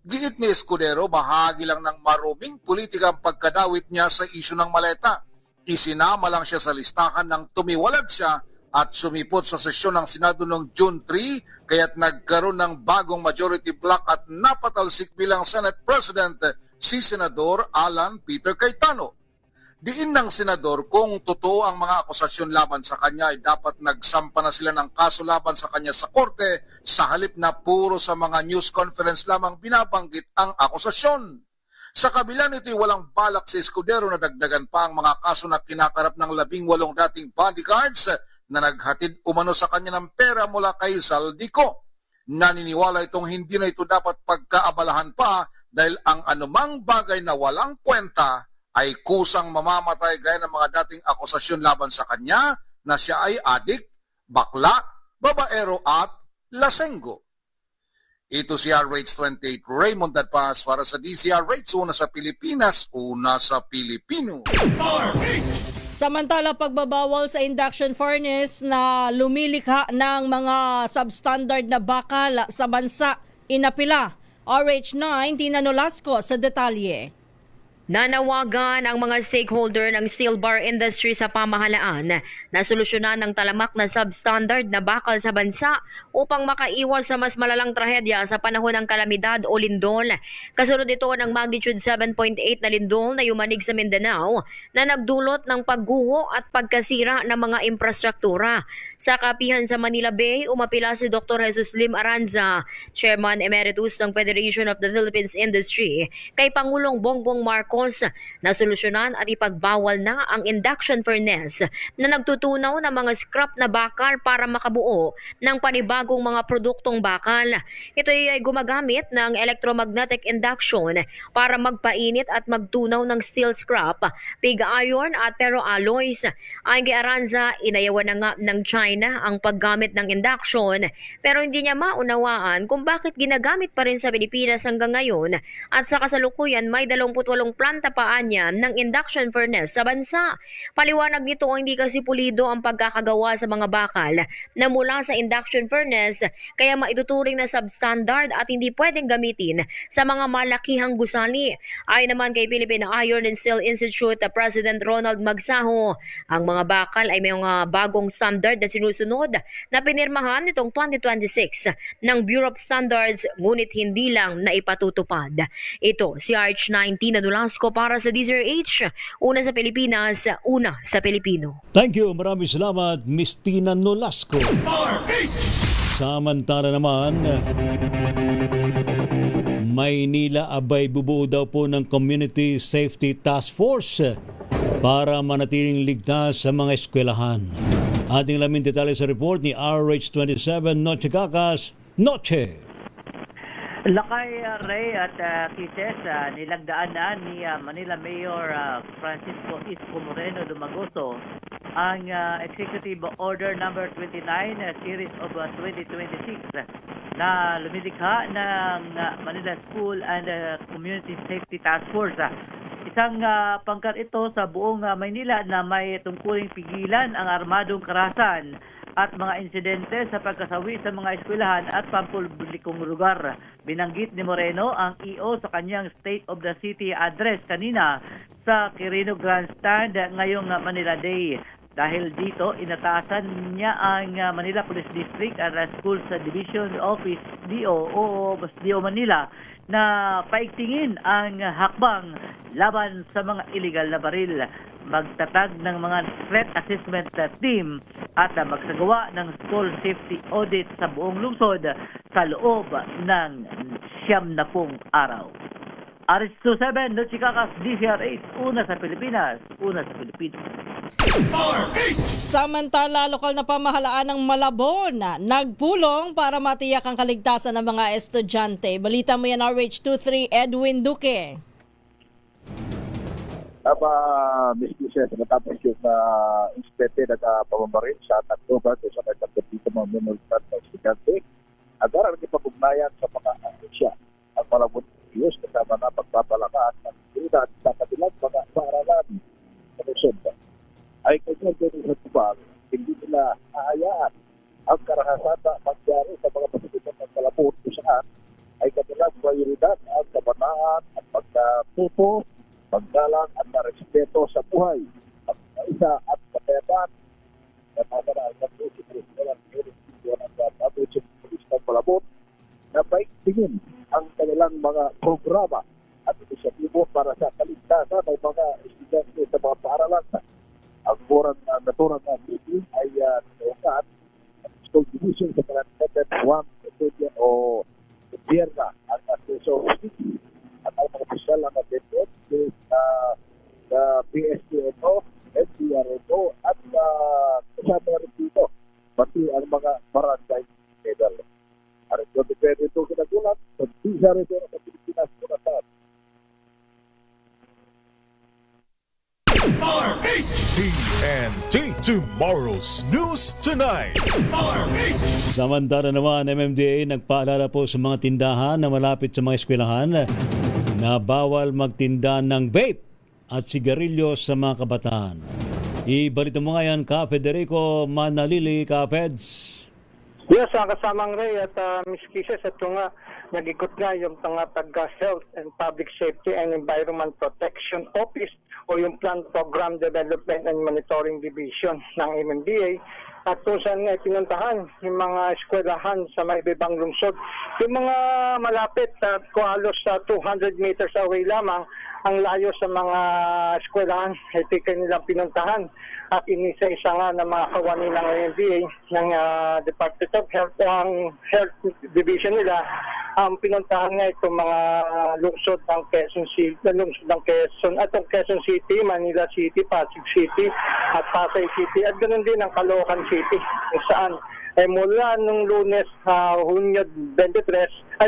Giit ni Escudero, bahagi lang ng maruming politika ang pagkadawit niya sa isyu ng maleta. Isinama lang siya sa listahan ng tumiwalag siya at sumipot sa sesyon ng Senado noong June 3, kaya't nagkaroon ng bagong majority block at napatalsik bilang Senate President si Senador Alan Peter Cayetano. Diin ng senador kung totoo ang mga akusasyon laban sa kanya ay dapat nagsampa na sila ng kaso laban sa kanya sa korte sa halip na puro sa mga news conference lamang binabanggit ang akusasyon. Sa kabila nito'y walang balak si Escudero na dagdagan pa ang mga kaso na kinakarap ng 18 dating bodyguards na naghatid umano sa kanya ng pera mula kay Zaldico. Naniniwala itong hindi na ito dapat pagkaabalahan pa dahil ang anumang bagay na walang kwenta ay kusang mamamatay gaya ng mga dating akusasyon laban sa kanya na siya ay adik, bakla, babaero at lasenggo. Ito si RH28 Raymond Dadpas para sa DZRH, una sa Pilipinas, una sa Pilipino. Samantala, pagbabawal sa induction furnace na lumilikha ng mga substandard na bakal sa bansa, inapila. RH9, Tina Nolasco sa detalye. Nanawagan ang mga stakeholder ng steel bar industry sa pamahalaan na solusyonan ng talamak na substandard na bakal sa bansa upang makaiwas sa mas malalang trahedya sa panahon ng kalamidad o lindol. Kasunod ito ng magnitude 7.8 na lindol na yumanig sa Mindanao na nagdulot ng pagguho at pagkasira ng mga infrastruktura. Sa kapihan sa Manila Bay, umapila si Dr. Jesus Lim Aranza, Chairman Emeritus ng Federation of the Philippines Industry, kay Pangulong Bongbong Marcos na solusyonan at ipagbawal na ang induction furnace na nagtutunaw ng mga scrap na bakal para makabuo ng panibagong mga produktong bakal. Ito ay gumagamit ng electromagnetic induction para magpainit at magtunaw ng steel scrap, pig iron at ferroalloys. Ayon kay Aranza, inayawan na nga ng China ang paggamit ng induction pero hindi niya maunawaan kung bakit ginagamit pa rin sa Pilipinas hanggang ngayon at sa kasalukuyan may 28 planta pa niya ng induction furnace sa bansa. Paliwanag nito, hindi kasi pulido ang pagkakagawa sa mga bakal na mula sa induction furnace kaya maituturing na substandard at hindi pwedeng gamitin sa mga malakihang gusali. Ayon naman kay Philippine Iron and Steel Institute President Ronald Magsaho, ang mga bakal ay may mga bagong standard na sinusunod na pinirmahan nitong 2026 ng Bureau of Standards ngunit hindi lang na ipatutupad. Ito si RH19 na Nolasco para sa DZRH, una sa Pilipinas, una sa Pilipino. Thank you, maraming salamat, Miss Tina Nolasco. Samantala naman, Maynila abay bubuo daw po ng Community Safety Task Force para manatiling ligtas sa mga eskwelahan. Ating lamin detalye sa report ni RH27 Noche Kakas, Noche. Lakay Ray at Kises, nilagdaan na ni Manila Mayor Francisco Isko Moreno Dumagoso ang Executive Order Number 29 Series of 2026 na lumilikha ng Manila School and Community Safety Task Force. Isang pangkat ito sa buong Maynila na may tungkuling pigilan ang armadong karahasan at mga insidente sa pagkasawi sa mga eskwelahan at pampublikong lugar. Binanggit ni Moreno ang EO sa kanyang State of the City address kanina sa Quirino Grandstand ngayong Manila Day. Dahil dito, inatasan niya ang Manila Police District at Schools Division Office DO o DO Manila na paigtingin ang hakbang laban sa mga illegal na baril, magtatag ng mga threat assessment team at magsagawa ng school safety audit sa buong lungsod sa loob ng 90 araw. Aris27, no Chikakas, DCR8, una sa Pilipinas, una sa Pilipino. Samantala, lokal na pamahalaan ng Malabon nagpulong para matiyak ang kaligtasan ng mga estudyante. Balita mo yan, RH23 Edwin Duque. Miss Kisses, matapos yung inspected at pamamarin sa October sa nagpapito mga minoritat na estudyante, agar ang ipapugnayan sa mga asya. Ang Malabon News kasama na pagpapalakas ng unidad sa kanilang mga paaralan sa Luzon ay kanyang din sa tubal, hindi nila aayaan ang karahasata mangyari sa mga pasulitan ng Malabon kung saan ay kanilang prioridad ang kabanaan at pagkatuto, paggalang at respeto sa buhay, at isa at kapayapaan na pagkaraan ng Malabon na paigtingin ang kanilang mga programa at inisyatibo para sa kaligtasan ng mga estudyante sa mga paaralan. Ang naturang meeting ay naukat ang school division sa Kalantetet 1 o Bierna ang Aseso City at ang mga opisyal ang attended sa PSTNO, SDRNO at kasama rin dito pati ang mga barangay level. Arin ko depende ito kinagulat sa DCR8 sa Pilipinas muna sa TNT Tomorrow's News Tonight. Samantala naman, MMDA nagpaalala po sa mga tindahan na malapit sa mga eskwelahan na bawal magtinda ng vape at sigarilyo sa mga kabataan. Ibalita mo nga yan, Ka Federico Manalili, Ka Feds. Yes, kasamang Ray at Miss Kisses, ito nga, nag-ikot nga yung taga-Health and Public Safety and Environment Protection Office o yung Plant Program Development and Monitoring Division ng MMDA at kung saan nga pinuntahan yung mga eskwelahan sa may ibang lungsod. Yung mga malapit at halos sa 200 meters away lamang ang layo sa mga eskwelahan ay nilang pinuntahan at inisa-isa nga ng mga kawani ng MMDA ng Department of Health, ang Health Division nila ang pinuntahan nga itong mga lungsod ng Quezon City, lungsod ng Quezon at ang Quezon City, Manila City, Pasig City at Pasay City at ganoon din ang Caloocan City kung saan ay mula nung Lunes Hunyo 22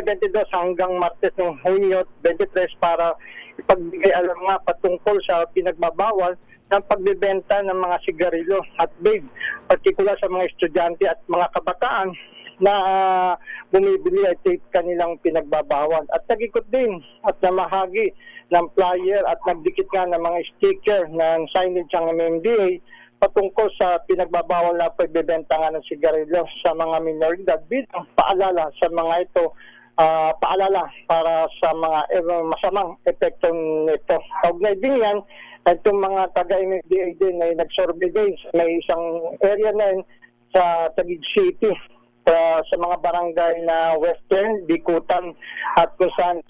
hanggang Martes ng Hunyo 23 para ipagbigay alam nga patungkol sa pinagbabawal ng pagbebenta ng mga sigarilyo at vape, partikular sa mga estudyante at mga kabataan na bumibili at kanilang pinagbabawal. At nag-ikot din at namahagi ng flyer at nagdikit nga ng mga sticker ng signage ng MMDA patungkol sa pinagbabawal na pagbebenta nga ng sigarilyo sa mga minoridad bilang paalala sa mga ito, paalala para sa mga masamang epekto nito. Kaugnay din yan, itong mga taga-MMDA din ay nag-survey din may isang area na yun sa Taguig City sa mga barangay na Western, Bikutan at kung saan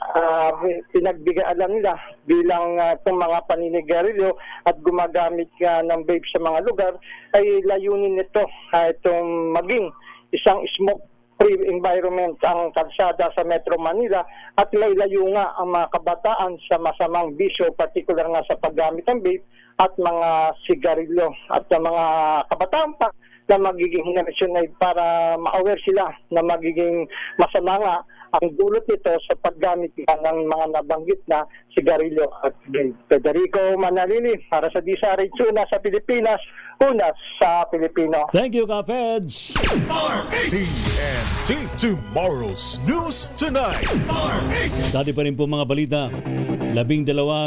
pinagbigay alam nila bilang itong mga paninigarilyo at gumagamit ng vape sa mga lugar ay layunin nito itong maging isang smoke-free environment ang kalsada sa Metro Manila at may layo nga ang mga kabataan sa masamang bisyo, particular nga sa paggamit ng vape at mga sigarilyo at sa mga kabataan pa na magiging henerasyon ay para ma-aware sila na magiging masama nga ang dulot nito sa paggamit ng mga nabanggit na sigarilyo at vape. Federico Manalili para sa DCR8 una sa Pilipinas, una sa Pilipino. Thank you, Ka Feds. TNT Tomorrow's News Tonight. Sa atin pa rin po mga balita, 12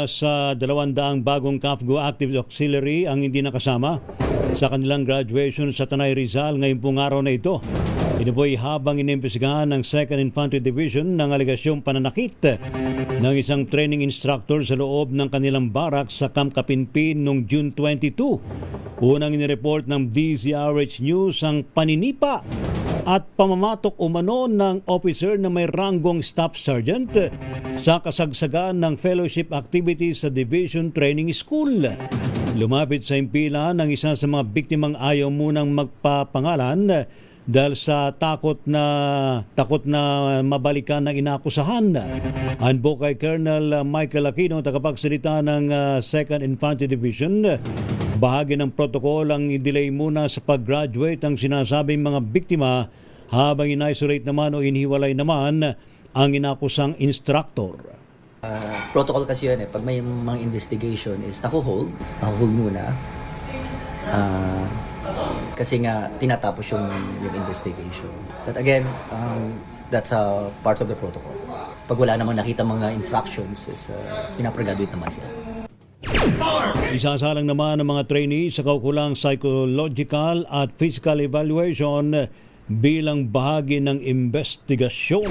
sa 200 bagong CAFGO Active Auxiliary ang hindi nakasama sa kanilang graduation sa Tanay Rizal ngayong pong araw na ito. Ito po ay habang inimbestigahan ng 2nd Infantry Division ng aligasyong pananakit ng isang training instructor sa loob ng kanilang barak sa Camp Kapinpin noong June 22. Unang inireport ng DZRH News ang paninipa at pamamatok umano ng officer na may ranggong staff sergeant sa kasagsagan ng fellowship activities sa Division Training School. Lumapit sa impila ng isa sa mga biktimang ayaw munang magpapangalan dahil sa takot na mabalikan ng inakusahan. Anbo kay Colonel Michael Aquino, tagapagsalita ng 2nd Infantry Division, bahagi ng protocol ang i-delay muna sa pag-graduate ang sinasabing mga biktima habang in-isolate naman o inhiwalay naman ang inakusang instructor. Protocol kasi yun pag may mga investigation is nakuhold muna. Kasi nga tinatapos yung investigation. But again, that's a part of the protocol. Pag wala namang nakita mga infractions, is pinapragraduate naman sila. Isasalang naman ng mga trainees sa kaukulang psychological at physical evaluation bilang bahagi ng investigasyon.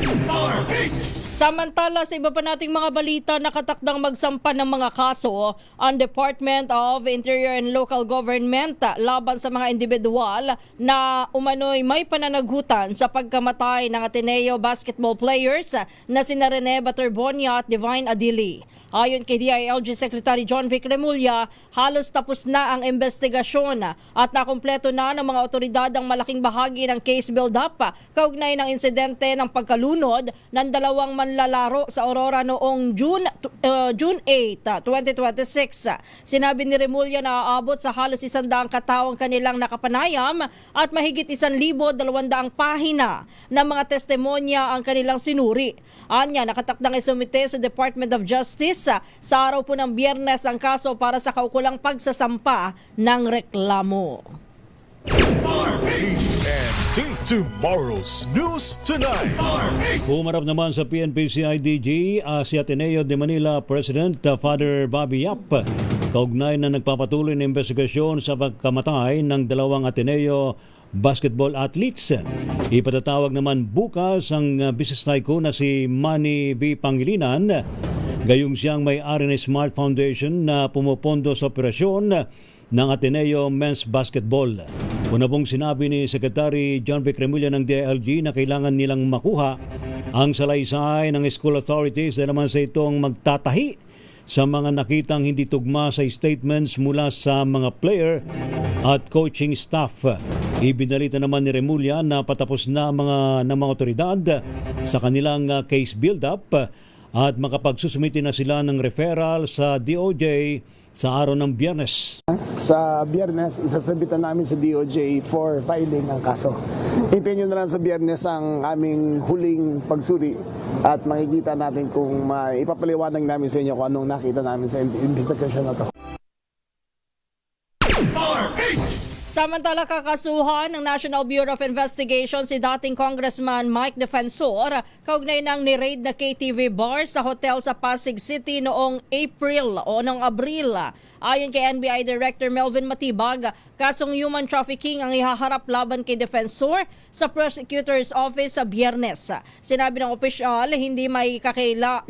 Samantala, sa iba pa nating mga balita, nakatakdang magsampa ng mga kaso ang Department of Interior and Local Government laban sa mga individual na umano'y may pananagutan sa pagkamatay ng Ateneo basketball players na sina Rene Baterbonia at Divine Adili. Ayon kay DILG Secretary John Vic Remulla, halos tapos na ang investigasyon at nakumpleto na ng mga otoridad ang malaking bahagi ng case build-up kaugnay ng insidente ng pagkalunod ng dalawang manlalaro sa Aurora noong June 8, 2026. Sinabi ni Remulla na aabot sa halos 100 katao ang kanilang nakapanayam at mahigit 1,200 pahina ng mga testimonya ang kanilang sinuri. Anya, nakatakdang isumite sa Department of Justice sa araw po ng Biyernes ang kaso para sa kaukulang pagsasampa ng reklamo. TNT Tomorrow's News Tonight. Humarap naman sa PNP-CIDG si Ateneo de Manila President Father Bobby Yap. Kaugnay na nagpapatuloy ng investigasyon sa pagkamatay ng dalawang Ateneo basketball athletes. Ipatatawag naman bukas ang business tycoon na si Manny V. Pangilinan, gayong siyang may-ari ng Smart Foundation na pumupondo sa operasyon ng Ateneo Men's Basketball. Una pong sinabi ni Secretary John Vic Remulla ng DILG na kailangan nilang makuha ang salaysay ng school authorities dahil naman sa itong magtatahi sa mga nakitang hindi tugma sa statements mula sa mga player at coaching staff. Ibinalita naman ni Remulla na patapos na ng mga otoridad sa kanilang case build-up at makapagsusumiti na sila ng referral sa DOJ sa araw ng Biyernes. Sa Biyernes, isasabitan namin sa DOJ for filing ng kaso. Hintayin nyo na lang sa Biyernes ang aming huling pagsuri at makikita natin kung ipapaliwanag namin sa inyo kung anong nakita namin sa investigation na to. Samantala, kakasuhan ng National Bureau of Investigation si dating Congressman Mike Defensor kaugnay ng ni-raid na KTV bar sa hotel sa Pasig City noong Abril. Ayon kay NBI Director Melvin Matibag, kasong human trafficking ang ihaharap laban kay Defensor sa Prosecutor's Office sa Biyernes. Sinabi ng opisyal, hindi may kakaila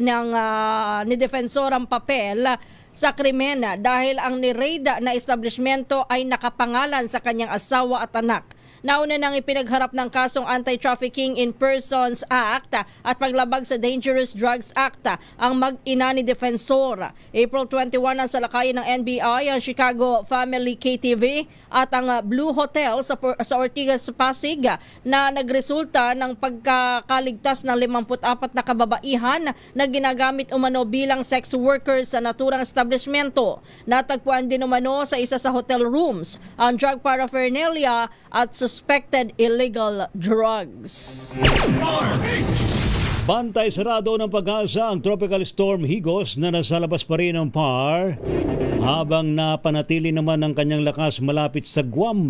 ni Defensor ang papel sa krimen dahil ang ni-raid na establishmento ay nakapangalan sa kanyang asawa at anak. Nauna nang ipinagharap ng kasong Anti-Trafficking in Persons Act at paglabag sa Dangerous Drugs Act ang mag-ina ni Defensor. April 21 ang salakayin ng NBI ang Chicago Family KTV at ang Blue Hotel sa Ortigas, Pasig na nagresulta ng pagkakaligtas ng 54 na kababaihan na ginagamit umano bilang sex workers sa naturang establishmento. Natagpuan din umano sa isa sa hotel rooms ang drug paraphernalia at suspected illegal drugs. Bantay sarado ng Pag-asa ang Tropical Storm Higos na nasa labas pa rin ng PAR habang napanatili naman ang kanyang lakas malapit sa Guam.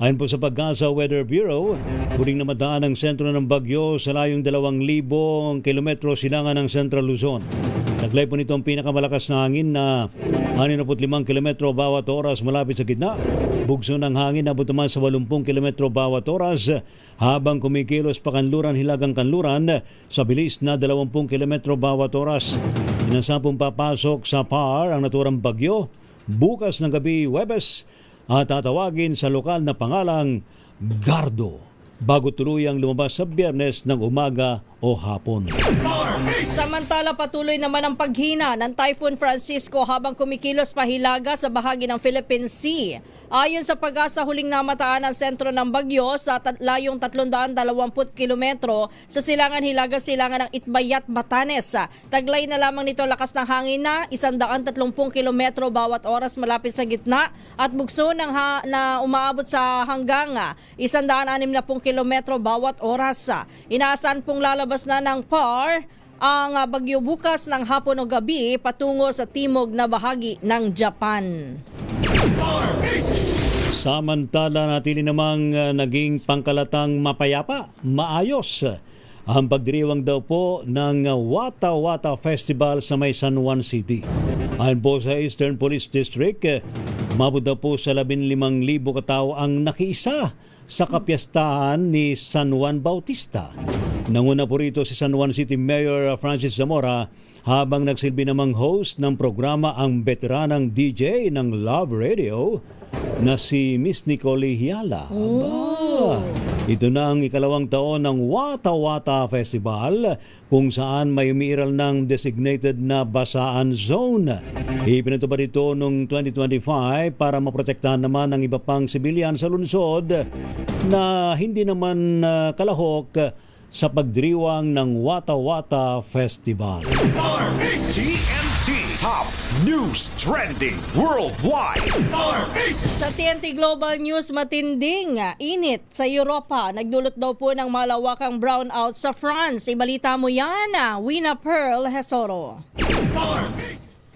Ayon po sa Pag-asa Weather Bureau, huling namadaan ang sentro ng bagyo sa layong 2,000 kilometro silangan ng Central Luzon. Taglay po nito ang pinakamalakas na hangin na 65 kilometro bawat oras malapit sa gitna Bugso ng hangin abot naman sa 80 km bawat oras habang kumikilos pakanluran hilagang kanluran sa bilis na 20 km bawat oras. Inasapong papasok sa PAR ang naturang bagyo bukas ng gabi Huwebes at tatawagin sa lokal na pangalang Gardo bago tuluyang lumabas sa Biyernes ng umaga o hapon. Samantala, patuloy naman ang paghina ng Typhoon Francisco habang kumikilos pahilaga sa bahagi ng Philippine Sea. Ayon sa Pag-asa, huling namataan ang sentro ng bagyo sa layong 320 kilometro sa silangan-hilaga-silangan ng Itbayat, Batanes. Taglay na lamang nito lakas ng hangin na 130 kilometro bawat oras malapit sa gitna at bugso na umaabot sa hanggang 160 kilometro bawat oras. Inaasahan pong lalabas na ng PAR ang bagyo bukas ng hapon o gabi patungo sa timog na bahagi ng Japan. Samantala, natili namang naging pangkalatang mapayapa, maayos ang pagdiriwang daw po ng Wata Wata Festival sa may San Juan City. Ayon po sa Eastern Police District, mabot daw po sa 15,000 katao ang nakiisa sa kapiyastahan ni San Juan Bautista. Nanguna po rito si San Juan City Mayor Francis Zamora habang nagsilbi namang host ng programa ang veteranang DJ ng Love Radio na si Miss Nicole Hiala. Ito na ang ikalawang taon ng Wata Wata Festival kung saan may umiiral ng designated na basaan zone. Ipinatupad ito noong 2025 para maprotektahan naman ang iba pang sibilyan sa lungsod na hindi naman kalahok sa pagdiriwang ng Wata Wata Festival. TNT Top News Trending Worldwide. Sa TNT Global News, matinding init sa Europa. Nagdulot daw po ng malawakang brownout sa France. Ibalita mo yan, Wina Pearl Hesoro.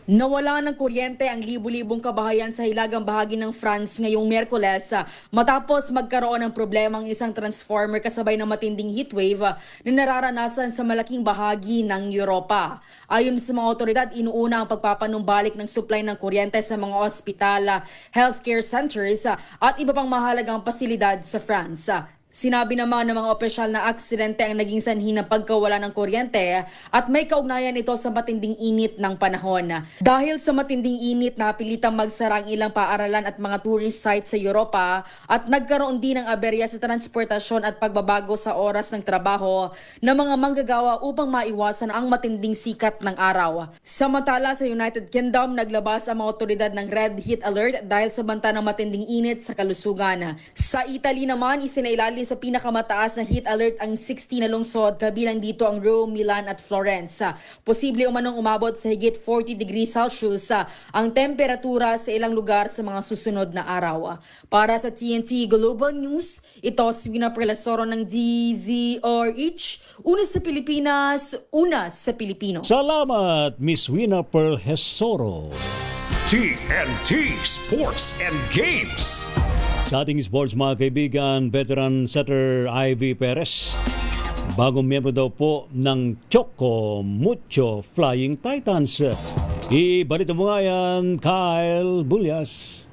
Nawala ng kuryente ang libu-libong kabahayan sa hilagang bahagi ng France ngayong Miyerkules matapos magkaroon ng problema ang isang transformer kasabay ng matinding heatwave na nararanasan sa malaking bahagi ng Europa. Ayon sa mga otoridad, inuuna ang pagpapanumbalik ng supply ng kuryente sa mga ospital, healthcare centers at iba pang mahalagang pasilidad sa France. Sinabi naman ng mga opisyal na aksidente ang naging sanhi ng pagkawala ng kuryente at may kaugnayan ito sa matinding init ng panahon. Dahil sa matinding init, napilitang magsara ang ilang paaralan at mga tourist sites sa Europa at nagkaroon din ng aberya sa transportasyon at pagbabago sa oras ng trabaho ng mga manggagawa upang maiwasan ang matinding sikat ng araw. Samantala, sa United Kingdom, naglabas ang mga otoridad ng Red Heat Alert dahil sa banta ng matinding init sa kalusugan. Sa Italy naman, isinailalim sa pinakamataas na heat alert ang 60 na lungsod, kabilang dito ang Rome, Milan at Florence. Posible umanong umabot sa higit 40 degrees Celsius ang temperatura sa ilang lugar sa mga susunod na araw. Para sa TNT Global News, ito si Wina Prelasoro ng DZRH. Una sa Pilipinas, una sa Pilipino. Salamat, Miss Wina Pearl Hesoro. TNT Sports and Games. Sa ating sports mga kaibigan, veteran setter Ivy Perez, bagong miyembro daw po ng Choco Mucho Flying Titans. Ibalita mo nga yan, Kyle Bulyas.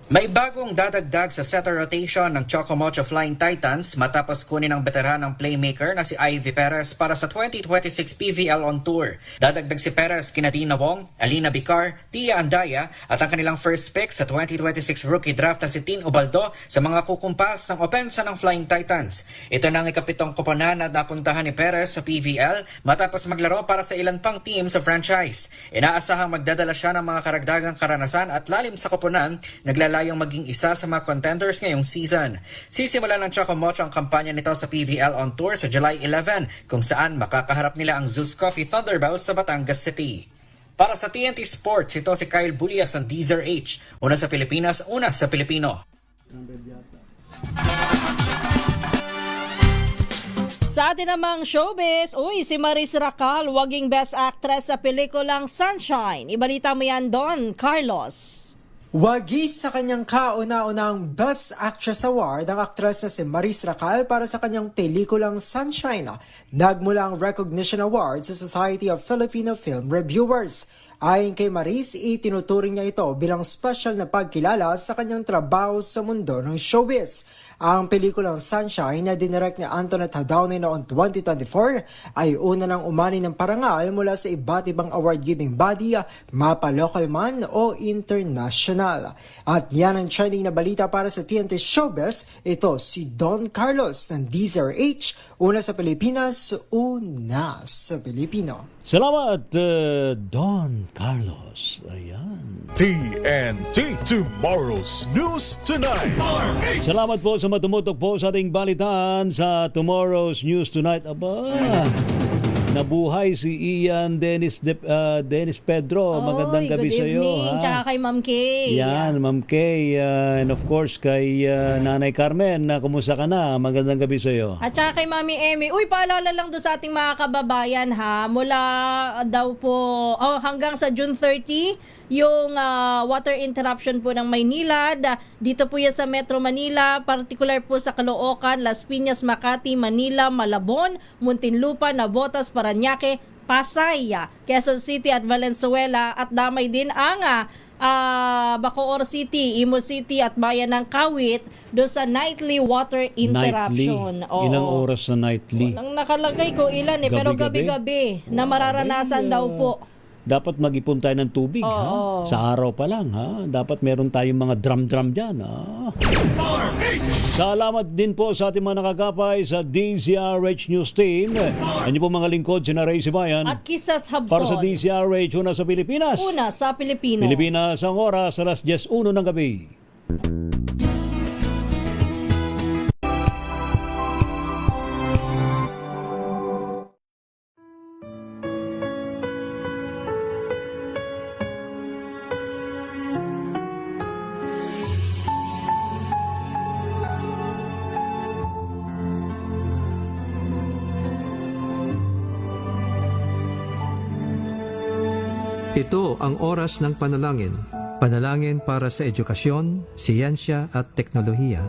May bagong dadagdag sa setter rotation ng Choco Mucho Flying Titans matapos kunin ang veteranang playmaker na si Ivy Perez para sa 2026 PVL on Tour. Dadagdag si Perez kina Dina Wong, Alina Bicar, Tia Andaya at ang kanilang first pick sa 2026 rookie draft na si Tin Ubaldo sa mga kukumpas ng opensa ng Flying Titans. Ito na ang ikapitong koponan na napuntahan ni Perez sa PVL matapos maglaro para sa ilan pang team sa franchise. Inaasahang magdadala siya ng mga karagdagang karanasan at lalim sa koponan, naglalayong maging isa sa mga contenders ngayong season. Sisimulan ng Choco Mucho ang kampanya nito sa PVL on Tour sa July 11 kung saan makakaharap nila ang Zeus Coffee Thunderbolts sa Batangas City. Para sa TNT Sports, ito si Kyle Bulyas ng DZRH. Una sa Pilipinas, una sa Pilipino. Sa atin namang showbiz, si Maris Racal, waging Best Actress sa pelikulang Sunshine. Ibalita mo yan, Don Carlos. Wagis sa kanyang kauna-unang Best Actress Award ang aktres na si Maris Racal para sa kanyang pelikulang Sunshine. Nagmula ang Recognition Award sa Society of Filipino Film Reviewers. Ayon kay Maris, itinuturing niya ito bilang special na pagkilala sa kanyang trabaho sa mundo ng showbiz. Ang pelikulang Sunshine na dinirect ni Antoinette Hadaone noong 2024 ay una ng umani ng parangal mula sa iba't ibang award-giving body, mapa-local man o international. At yan ang trending na balita para sa TNT Showbiz. Ito si Don Carlos ng DZRH, una sa Pilipinas, una sa Pilipino. Salamat, Don Carlos. Ayan. TNT Tomorrow's News Tonight. Salamat po sa matumutok po sa ating balitaan sa Tomorrow's News Tonight. Aba, nabuhay si Ian Dennis Pedro. Magandang gabi sa iyo. Good evening. Tsaka kay Ma'am Kay. Yan, Ma'am Kay. And of course, kay Nanay Carmen. Kumusta ka na? Magandang gabi sa iyo. At saka kay Mami Emmy. Uy, paalala lang doon sa ating mga kababayan ha. Mula daw po hanggang sa June 30, yung water interruption po ng Maynila. Dito po yan sa Metro Manila, particular po sa Caloocan, Las Piñas, Makati, Manila, Malabon, Muntinlupa, Navotas, Parañaque, Pasay, Quezon City at Valenzuela, at damay din ang Bacoor City, Imo City at Bayan ng Kawit doon sa nightly water interruption. Nightly? Ilang oras na nightly? Walang nakalagay ko ilan pero gabi-gabi na mararanasan daw po. Dapat mag-ipon tayo ng tubig, ha? Sa araw pa lang, ha? Dapat meron tayong mga drum-drum dyan, ha? Salamat din po sa ating mga nakagapay sa DZRH News Team. Ano po mga lingkod, sina Ray Sibayan. At Kisas Habson. Para sa DZRH, una sa Pilipinas. Una sa Pilipino. Pilipinas ang oras, alas 10:01 ng gabi. Ito ang oras ng panalangin. Panalangin para sa edukasyon, siyensya at teknolohiya.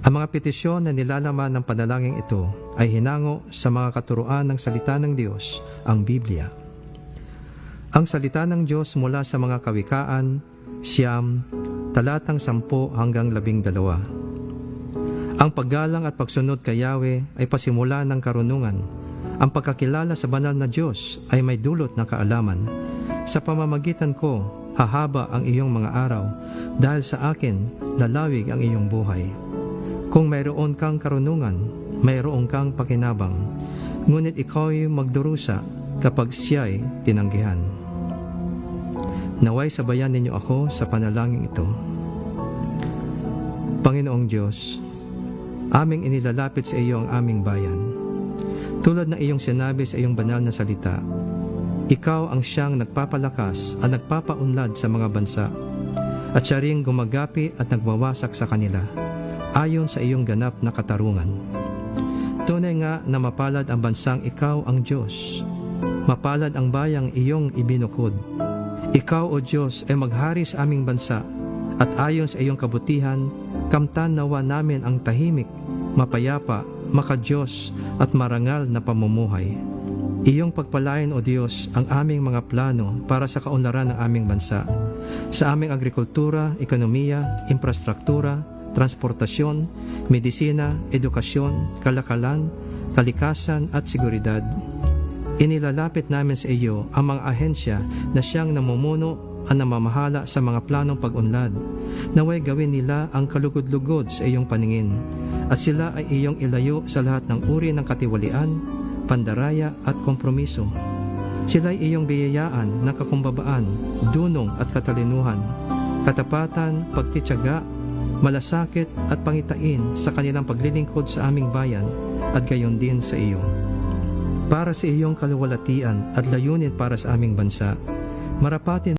Ang mga petisyon na nilalaman ng panalangin ito ay hinango sa mga katuruan ng salita ng Diyos, ang Biblia. Ang salita ng Diyos mula sa mga kawikaan, 9, talatang 10 hanggang 12. Ang paggalang at pagsunod kay Yahweh ay pasimula ng karunungan. Ang pagkakilala sa banal na Diyos ay may dulot ng kaalaman. Sa pamamagitan ko, hahaba ang iyong mga araw, dahil sa akin, lalawig ang iyong buhay. Kung mayroon kang karunungan, mayroon kang pakinabang, ngunit ikaw'y magdurusa kapag siya'y tinanggihan. Naway sabayan ninyo ako sa panalangin ito. Panginoong Diyos, aming inilalapit sa iyo ang aming bayan. Tulad ng iyong sinabi sa iyong banal na salita, ikaw ang siyang nagpapalakas at nagpapaunlad sa mga bansa, at siya ring gumagapi at nagwawasak sa kanila, ayon sa iyong ganap na katarungan. Tunay nga na mapalad ang bansang ikaw ang Diyos, mapalad ang bayang iyong ibinukod. Ikaw, O Diyos, ay maghari sa aming bansa, at ayon sa iyong kabutihan, kamtan nawa namin ang tahimik, mapayapa, makadiyos at marangal na pamumuhay. Iyong pagpalain, O Diyos, ang aming mga plano para sa kaunlaran ng aming bansa, sa aming agrikultura, ekonomiya, infrastruktura, transportasyon, medisina, edukasyon, kalakalan, kalikasan at seguridad. Inilalapit namin sa iyo ang mga ahensya na siyang namumuno at namamahala sa mga planong pag-unlad. Naway gawin nila ang kalugod-lugod sa iyong paningin, at sila ay iyong ilayo sa lahat ng uri ng katiwalian, pandaraya at kompromiso. Sila ay iyong biyayaan ng kakumbabaan, dunong at katalinuhan, katapatan, pagtityaga, malasakit at pangitain sa kanilang paglilingkod sa aming bayan at gayon din sa iyo. Para sa iyong kaluwalhatian at layunin para sa aming bansa, marapatin